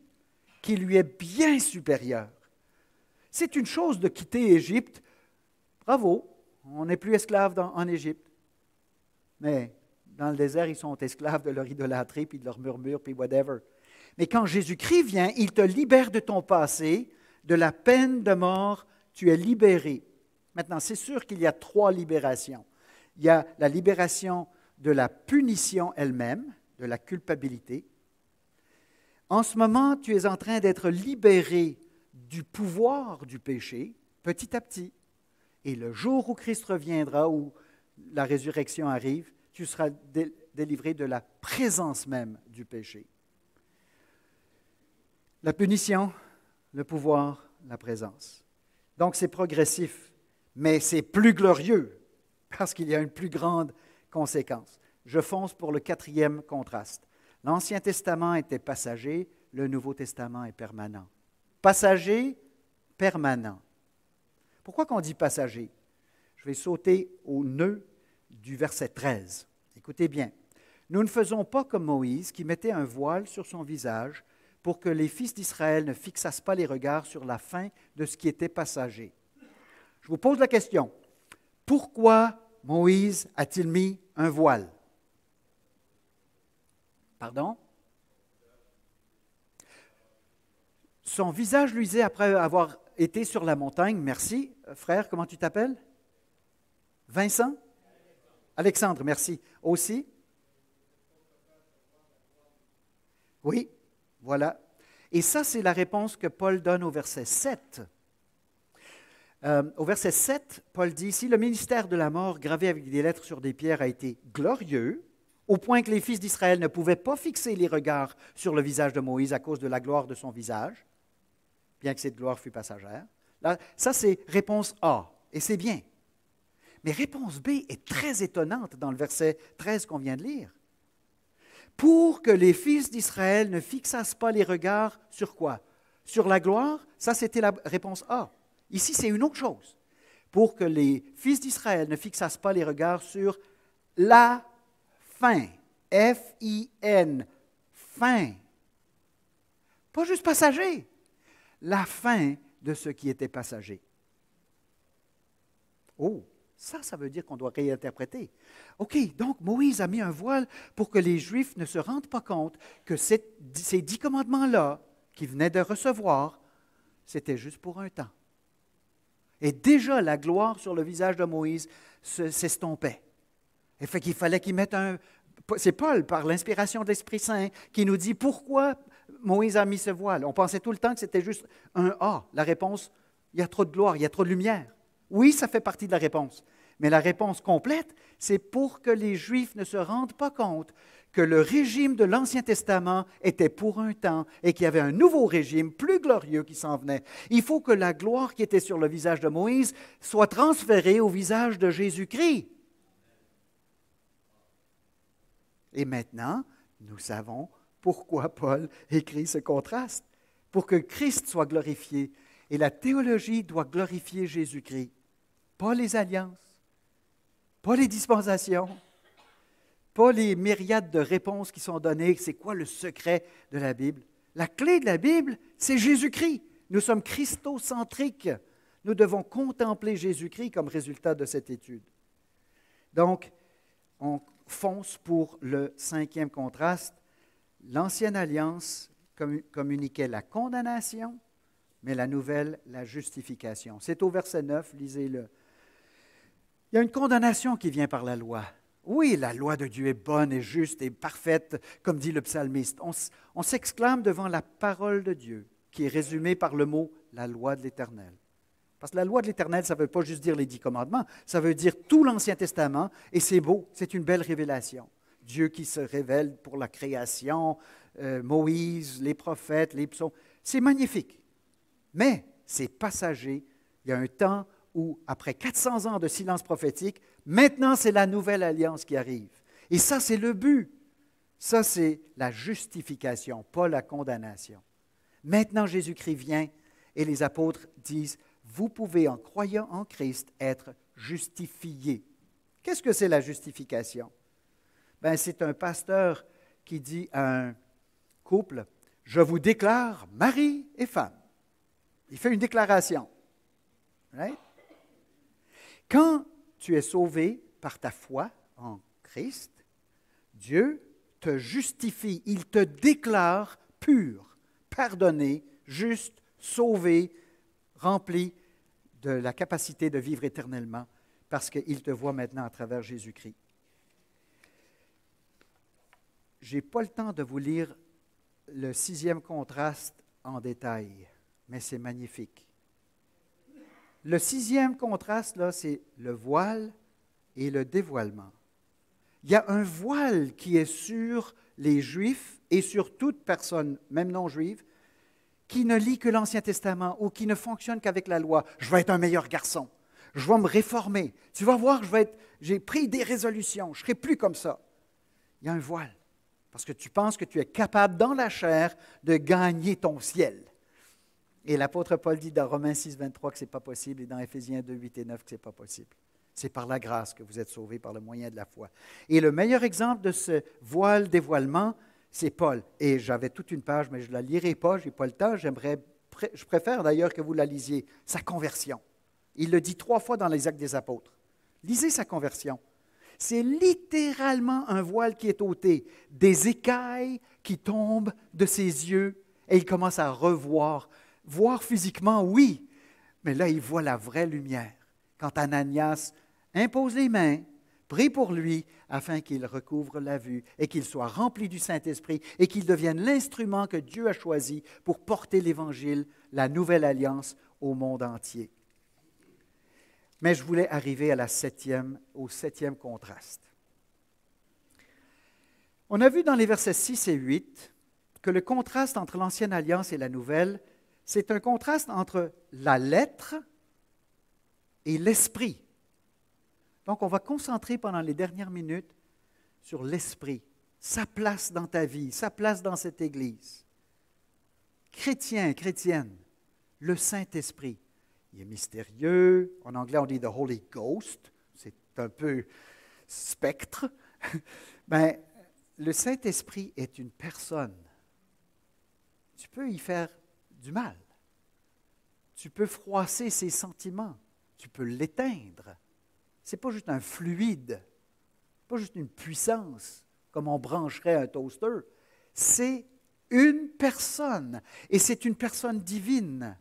qui lui est bien supérieure. C'est une chose de quitter Égypte. Bravo, on n'est plus esclaves en Égypte. Mais dans le désert, ils sont esclaves de leur idolâtrie, puis de leur murmure, puis whatever. Mais quand Jésus-Christ vient, il te libère de ton passé, de la peine de mort, tu es libéré. Maintenant, c'est sûr qu'il y a 3 libérations. Il y a la libération de la punition elle-même, de la culpabilité. En ce moment, tu es en train d'être libéré du pouvoir du péché, petit à petit. Et le jour où Christ reviendra, où la résurrection arrive, tu seras délivré de la présence même du péché. La punition, le pouvoir, la présence. Donc c'est progressif, mais c'est plus glorieux parce qu'il y a une plus grande conséquence. Je fonce pour le 4e contraste. L'Ancien Testament était passager, le Nouveau Testament est permanent. Passager, permanent. Pourquoi qu'on dit passager? Je vais sauter au nœud du verset 13. Écoutez bien. Nous ne faisons pas comme Moïse qui mettait un voile sur son visage pour que les fils d'Israël ne fixassent pas les regards sur la fin de ce qui était passager. Je vous pose la question. Pourquoi Moïse a-t-il mis un voile? Pardon? Son visage luisait après avoir été sur la montagne. Merci. Frère, comment tu t'appelles? Vincent? Alexandre, merci. Aussi? Oui, voilà. Et ça, c'est la réponse que Paul donne au verset 7. Au verset 7, Paul dit, « Si le ministère de la mort gravé avec des lettres sur des pierres a été glorieux, au point que les fils d'Israël ne pouvaient pas fixer les regards sur le visage de Moïse à cause de la gloire de son visage, bien que cette gloire fût passagère. » Là, ça, c'est réponse A, et c'est bien. Mais réponse B est très étonnante dans le verset 13 qu'on vient de lire. Pour que les fils d'Israël ne fixassent pas les regards sur quoi? Sur la gloire? Ça, c'était la réponse A. Ici, c'est une autre chose. Pour que les fils d'Israël ne fixassent pas les regards sur la fin. F-I-N. Fin. Pas juste passager. La fin de ce qui était passager. Oh, ça veut dire qu'on doit réinterpréter. OK, donc Moïse a mis un voile pour que les Juifs ne se rendent pas compte que ces 10 commandements-là qu'ils venaient de recevoir, c'était juste pour un temps. Et déjà, la gloire sur le visage de Moïse s'estompait. Et fait qu'il fallait qu'il mette un... C'est Paul, par l'inspiration de l'Esprit Saint, qui nous dit pourquoi Moïse a mis ce voile. On pensait tout le temps que c'était juste un A. La réponse, il y a trop de gloire, il y a trop de lumière. Oui, ça fait partie de la réponse. Mais la réponse complète, c'est pour que les Juifs ne se rendent pas compte que le régime de l'Ancien Testament était pour un temps et qu'il y avait un nouveau régime plus glorieux qui s'en venait. Il faut que la gloire qui était sur le visage de Moïse soit transférée au visage de Jésus-Christ. Et maintenant, nous savons pourquoi Paul écrit ce contraste. Pour que Christ soit glorifié. Et la théologie doit glorifier Jésus-Christ. Pas les alliances, pas les dispensations, pas les myriades de réponses qui sont données. C'est quoi le secret de la Bible? La clé de la Bible, c'est Jésus-Christ. Nous sommes christocentriques. Nous devons contempler Jésus-Christ comme résultat de cette étude. Donc, on fonce pour le 5e contraste. L'ancienne alliance communiquait la condamnation, mais la nouvelle, la justification. C'est au verset 9, lisez-le. Il y a une condamnation qui vient par la loi. Oui, la loi de Dieu est bonne et juste et parfaite, comme dit le psalmiste. On s'exclame devant la parole de Dieu, qui est résumée par le mot « la loi de l'Éternel ». Parce que la loi de l'Éternel, ça ne veut pas juste dire les 10 commandements, ça veut dire tout l'Ancien Testament, et c'est beau, c'est une belle révélation. Dieu qui se révèle pour la création, Moïse, les prophètes, les psaumes, c'est magnifique. Mais c'est passager, il y a un temps où, après 400 ans de silence prophétique, maintenant c'est la nouvelle alliance qui arrive. Et ça, c'est le but. Ça, c'est la justification, pas la condamnation. Maintenant, Jésus-Christ vient et les apôtres disent, vous pouvez, en croyant en Christ, être justifiés. Qu'est-ce que c'est la justification? Ben, c'est un pasteur qui dit à un couple, je vous déclare mari et femme. Il fait une déclaration. Right? Quand tu es sauvé par ta foi en Christ, Dieu te justifie, il te déclare pur, pardonné, juste, sauvé, rempli de la capacité de vivre éternellement parce qu'il te voit maintenant à travers Jésus-Christ. Je n'ai pas le temps de vous lire le 6e contraste en détail, mais c'est magnifique. Le 6e contraste, là, c'est le voile et le dévoilement. Il y a un voile qui est sur les Juifs et sur toute personne, même non-juive, qui ne lit que l'Ancien Testament ou qui ne fonctionne qu'avec la loi. Je vais être un meilleur garçon. Je vais me réformer. Tu vas voir, j'ai pris des résolutions. Je ne serai plus comme ça. Il y a un voile. Parce que tu penses que tu es capable, dans la chair, de gagner ton ciel. Et l'apôtre Paul dit dans Romains 6, 23 que ce n'est pas possible et dans Éphésiens 2, 8 et 9 que ce n'est pas possible. C'est par la grâce que vous êtes sauvés par le moyen de la foi. Et le meilleur exemple de ce voile-dévoilement, c'est Paul. Et j'avais toute une page, mais je ne la lirai pas, je n'ai pas le temps. Je préfère d'ailleurs que vous la lisiez. Sa conversion. Il le dit 3 fois dans les Actes des Apôtres. Lisez sa conversion. C'est littéralement un voile qui est ôté, des écailles qui tombent de ses yeux et il commence à revoir. Voir physiquement, oui, mais là, il voit la vraie lumière. Quand Ananias impose les mains, prie pour lui afin qu'il recouvre la vue et qu'il soit rempli du Saint-Esprit et qu'il devienne l'instrument que Dieu a choisi pour porter l'Évangile, la nouvelle alliance au monde entier. Mais je voulais arriver au 7e contraste. On a vu dans les versets 6 et 8 que le contraste entre l'Ancienne Alliance et la Nouvelle, c'est un contraste entre la lettre et l'esprit. Donc, on va concentrer pendant les dernières minutes sur l'esprit, sa place dans ta vie, sa place dans cette Église. Chrétien, chrétienne, le Saint-Esprit. Il est mystérieux. En anglais, on dit « the Holy Ghost ». C'est un peu spectre. Ben, le Saint-Esprit est une personne. Tu peux y faire du mal. Tu peux froisser ses sentiments. Tu peux l'éteindre. Ce n'est pas juste un fluide, pas juste une puissance, comme on brancherait un toaster. C'est une personne, et c'est une personne divine.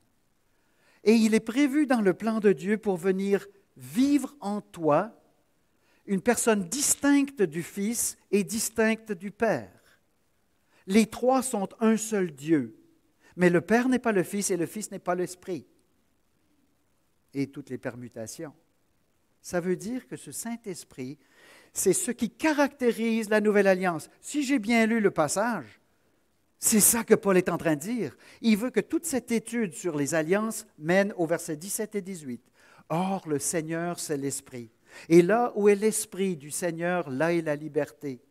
Et il est prévu dans le plan de Dieu pour venir vivre en toi une personne distincte du Fils et distincte du Père. Les trois sont un seul Dieu, mais le Père n'est pas le Fils et le Fils n'est pas l'Esprit. Et toutes les permutations. Ça veut dire que ce Saint-Esprit, c'est ce qui caractérise la Nouvelle Alliance. Si j'ai bien lu le passage, c'est ça que Paul est en train de dire. Il veut que toute cette étude sur les alliances mène aux versets 17 et 18. Or, le Seigneur, c'est l'Esprit. Et là où est l'Esprit du Seigneur, là est la liberté.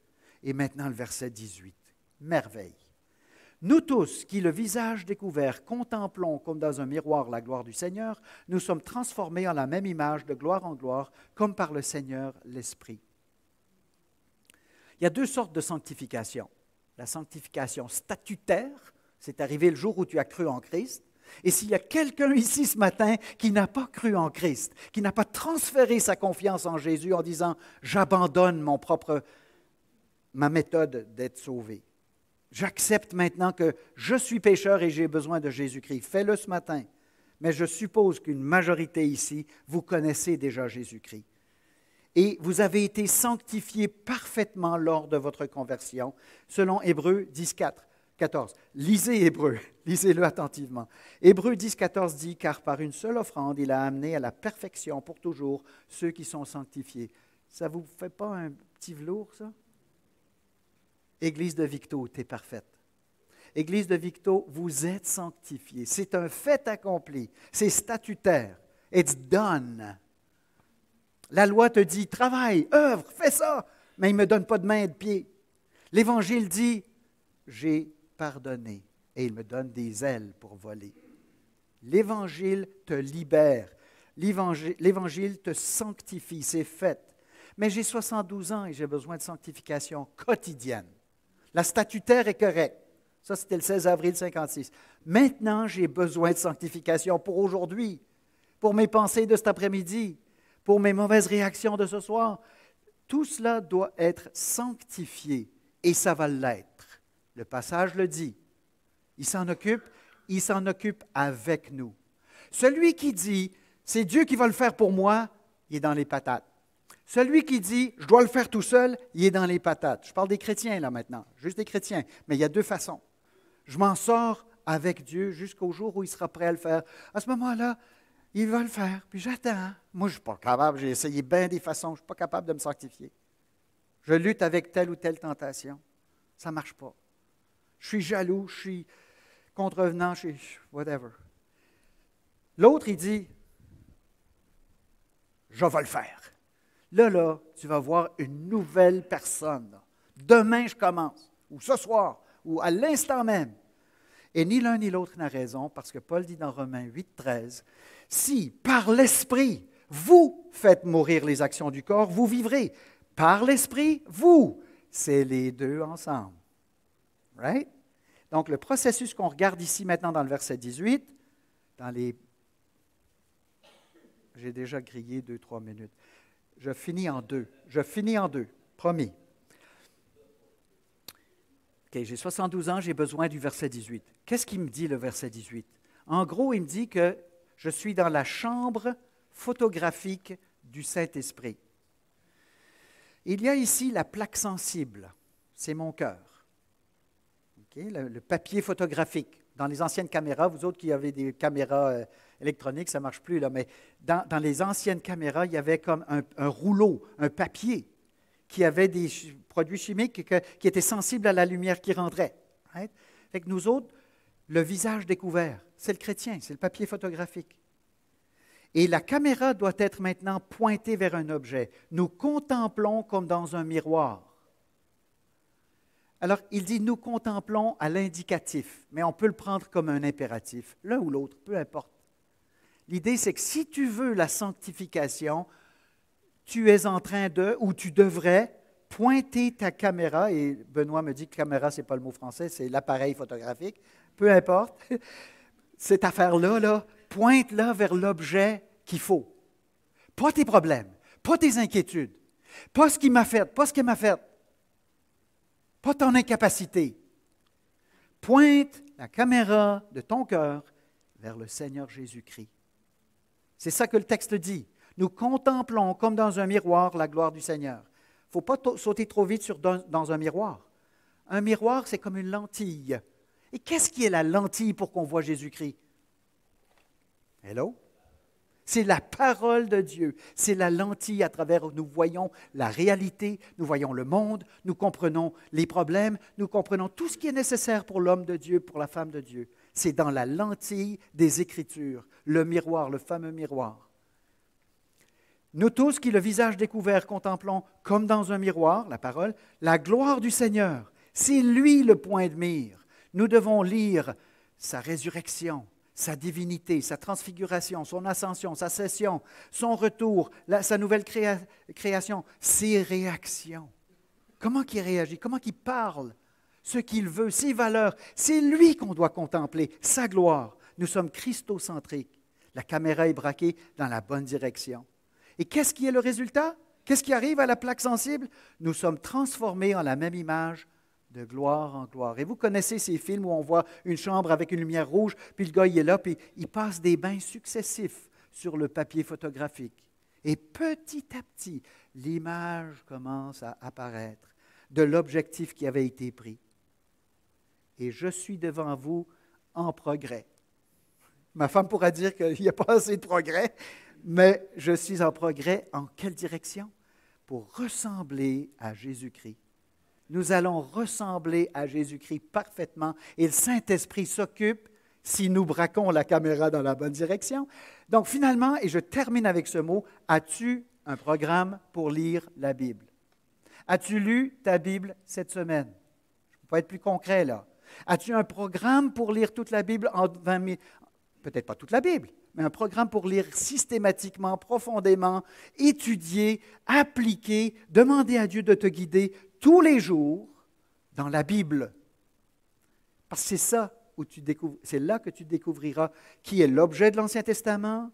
Et maintenant, le verset 18. Merveille. Nous tous, qui le visage découvert, contemplons comme dans un miroir la gloire du Seigneur, nous sommes transformés en la même image de gloire en gloire, comme par le Seigneur l'Esprit. Il y a deux sortes de sanctification. La sanctification statutaire, c'est arrivé le jour où tu as cru en Christ. Et s'il y a quelqu'un ici ce matin qui n'a pas cru en Christ, qui n'a pas transféré sa confiance en Jésus en disant « j'abandonne ma méthode d'être sauvé ». J'accepte maintenant que je suis pécheur et j'ai besoin de Jésus-Christ. Fais-le ce matin. Mais je suppose qu'une majorité ici, vous connaissez déjà Jésus-Christ. Et vous avez été sanctifiés parfaitement lors de votre conversion, selon Hébreux 10, 14. Lisez Hébreux, lisez-le attentivement. Hébreux 10, 14 dit « Car par une seule offrande, il a amené à la perfection pour toujours ceux qui sont sanctifiés. » Ça ne vous fait pas un petit velours, ça? Église de Victo, tu es parfaite. Église de Victo, vous êtes sanctifiés. C'est un fait accompli. C'est statutaire. It's done. La loi te dit, travaille, œuvre, fais ça, mais il ne me donne pas de main et de pied. L'Évangile dit, j'ai pardonné et il me donne des ailes pour voler. L'Évangile te libère. L'Évangile te sanctifie, c'est fait. Mais j'ai 72 ans et j'ai besoin de sanctification quotidienne. La statutaire est correcte. Ça, c'était le 16 avril 1956. Maintenant, j'ai besoin de sanctification pour aujourd'hui, pour mes pensées de cet après-midi, pour mes mauvaises réactions de ce soir. Tout cela doit être sanctifié et ça va l'être. Le passage le dit. Il s'en occupe avec nous. Celui qui dit, c'est Dieu qui va le faire pour moi, il est dans les patates. Celui qui dit, je dois le faire tout seul, il est dans les patates. Je parle des chrétiens là maintenant, juste des chrétiens, mais il y a deux façons. Je m'en sors avec Dieu jusqu'au jour où il sera prêt à le faire. À ce moment-là, il va le faire, puis j'attends. Moi, je ne suis pas capable, j'ai essayé bien des façons, je ne suis pas capable de me sanctifier. Je lutte avec telle ou telle tentation. Ça ne marche pas. Je suis jaloux, je suis contrevenant, je suis whatever. L'autre, il dit, je vais le faire. Là, tu vas voir une nouvelle personne. Demain, je commence, ou ce soir, ou à l'instant même. Et ni l'un ni l'autre n'a raison, parce que Paul dit dans Romains 8,13, « Si, par l'Esprit, vous faites mourir les actions du corps, vous vivrez. Par l'Esprit, vous. » C'est les deux ensemble. Right? Donc, le processus qu'on regarde ici maintenant dans le verset 18, J'ai déjà grillé 2-3 minutes. Je finis en deux, promis. OK, j'ai 72 ans, j'ai besoin du verset 18. Qu'est-ce qu'il me dit, le verset 18? En gros, il me dit que je suis dans la chambre photographique du Saint-Esprit. Il y a ici la plaque sensible, c'est mon cœur. Okay, le papier photographique. Dans les anciennes caméras, vous autres qui avez des caméras électroniques, ça ne marche plus, là, mais dans les anciennes caméras, il y avait comme un rouleau, un papier qui avait des produits chimiques qui étaient sensibles à la lumière qui rentrait. Right? Fait que nous autres, le visage découvert, c'est le chrétien, c'est le papier photographique. Et la caméra doit être maintenant pointée vers un objet. Nous contemplons comme dans un miroir. Alors, il dit, nous contemplons à l'indicatif, mais on peut le prendre comme un impératif, l'un ou l'autre, peu importe. L'idée, c'est que si tu veux la sanctification, tu es en train de, ou tu devrais, pointer ta caméra, et Benoît me dit que caméra, ce n'est pas le mot français, c'est l'appareil photographique, peu importe, cette affaire-là, pointe-la vers l'objet qu'il faut. Pas tes problèmes, pas tes inquiétudes, pas ce qui m'a fait, pas ce qu'elle m'a fait. Pas ton incapacité. Pointe la caméra de ton cœur vers le Seigneur Jésus-Christ. C'est ça que le texte dit. Nous contemplons comme dans un miroir la gloire du Seigneur. Il ne faut pas sauter trop vite dans un miroir. Un miroir, c'est comme une lentille. Et qu'est-ce qui est la lentille pour qu'on voit Jésus-Christ? Hello? C'est la parole de Dieu. C'est la lentille à travers où nous voyons la réalité, nous voyons le monde, nous comprenons les problèmes, nous comprenons tout ce qui est nécessaire pour l'homme de Dieu, pour la femme de Dieu. C'est dans la lentille des Écritures, le miroir, le fameux miroir. Nous tous qui, le visage découvert, contemplons comme dans un miroir, la parole, la gloire du Seigneur. C'est lui le point de mire. Nous devons lire sa résurrection, sa divinité, sa transfiguration, son ascension, sa cession, son retour, sa nouvelle création, ses réactions. Comment il réagit, comment il parle, ce qu'il veut, ses valeurs. C'est lui qu'on doit contempler, sa gloire. Nous sommes christocentriques. La caméra est braquée dans la bonne direction. Et qu'est-ce qui est le résultat? Qu'est-ce qui arrive à la plaque sensible? Nous sommes transformés en la même image de gloire en gloire. Et vous connaissez ces films où on voit une chambre avec une lumière rouge, puis le gars il est là, puis il passe des bains successifs sur le papier photographique. Et petit à petit, l'image commence à apparaître de l'objectif qui avait été pris. Et je suis devant vous en progrès. Ma femme pourra dire qu'il n'y a pas assez de progrès, mais je suis en progrès en quelle direction? Pour ressembler à Jésus-Christ. Nous allons ressembler à Jésus-Christ parfaitement et le Saint-Esprit s'occupe, si nous braquons la caméra dans la bonne direction. Donc finalement, et je termine avec ce mot, as-tu un programme pour lire la Bible? As-tu lu ta Bible cette semaine? Je ne peux pas être plus concret là. As-tu un programme pour lire toute la Bible en 20 minutes? Peut-être pas toute la Bible, mais un programme pour lire systématiquement, profondément, étudier, appliquer, demander à Dieu de te guider tous les jours dans la Bible. Parce que c'est ça où c'est là que tu découvriras qui est l'objet de l'Ancien Testament,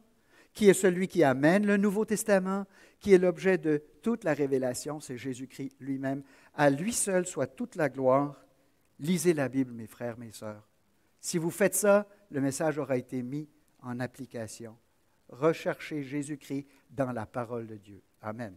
qui est celui qui amène le Nouveau Testament, qui est l'objet de toute la révélation, c'est Jésus-Christ lui-même. À lui seul soit toute la gloire. Lisez la Bible, mes frères, mes sœurs. Si vous faites ça, le message aura été mis en application. Recherchez Jésus-Christ dans la parole de Dieu. Amen.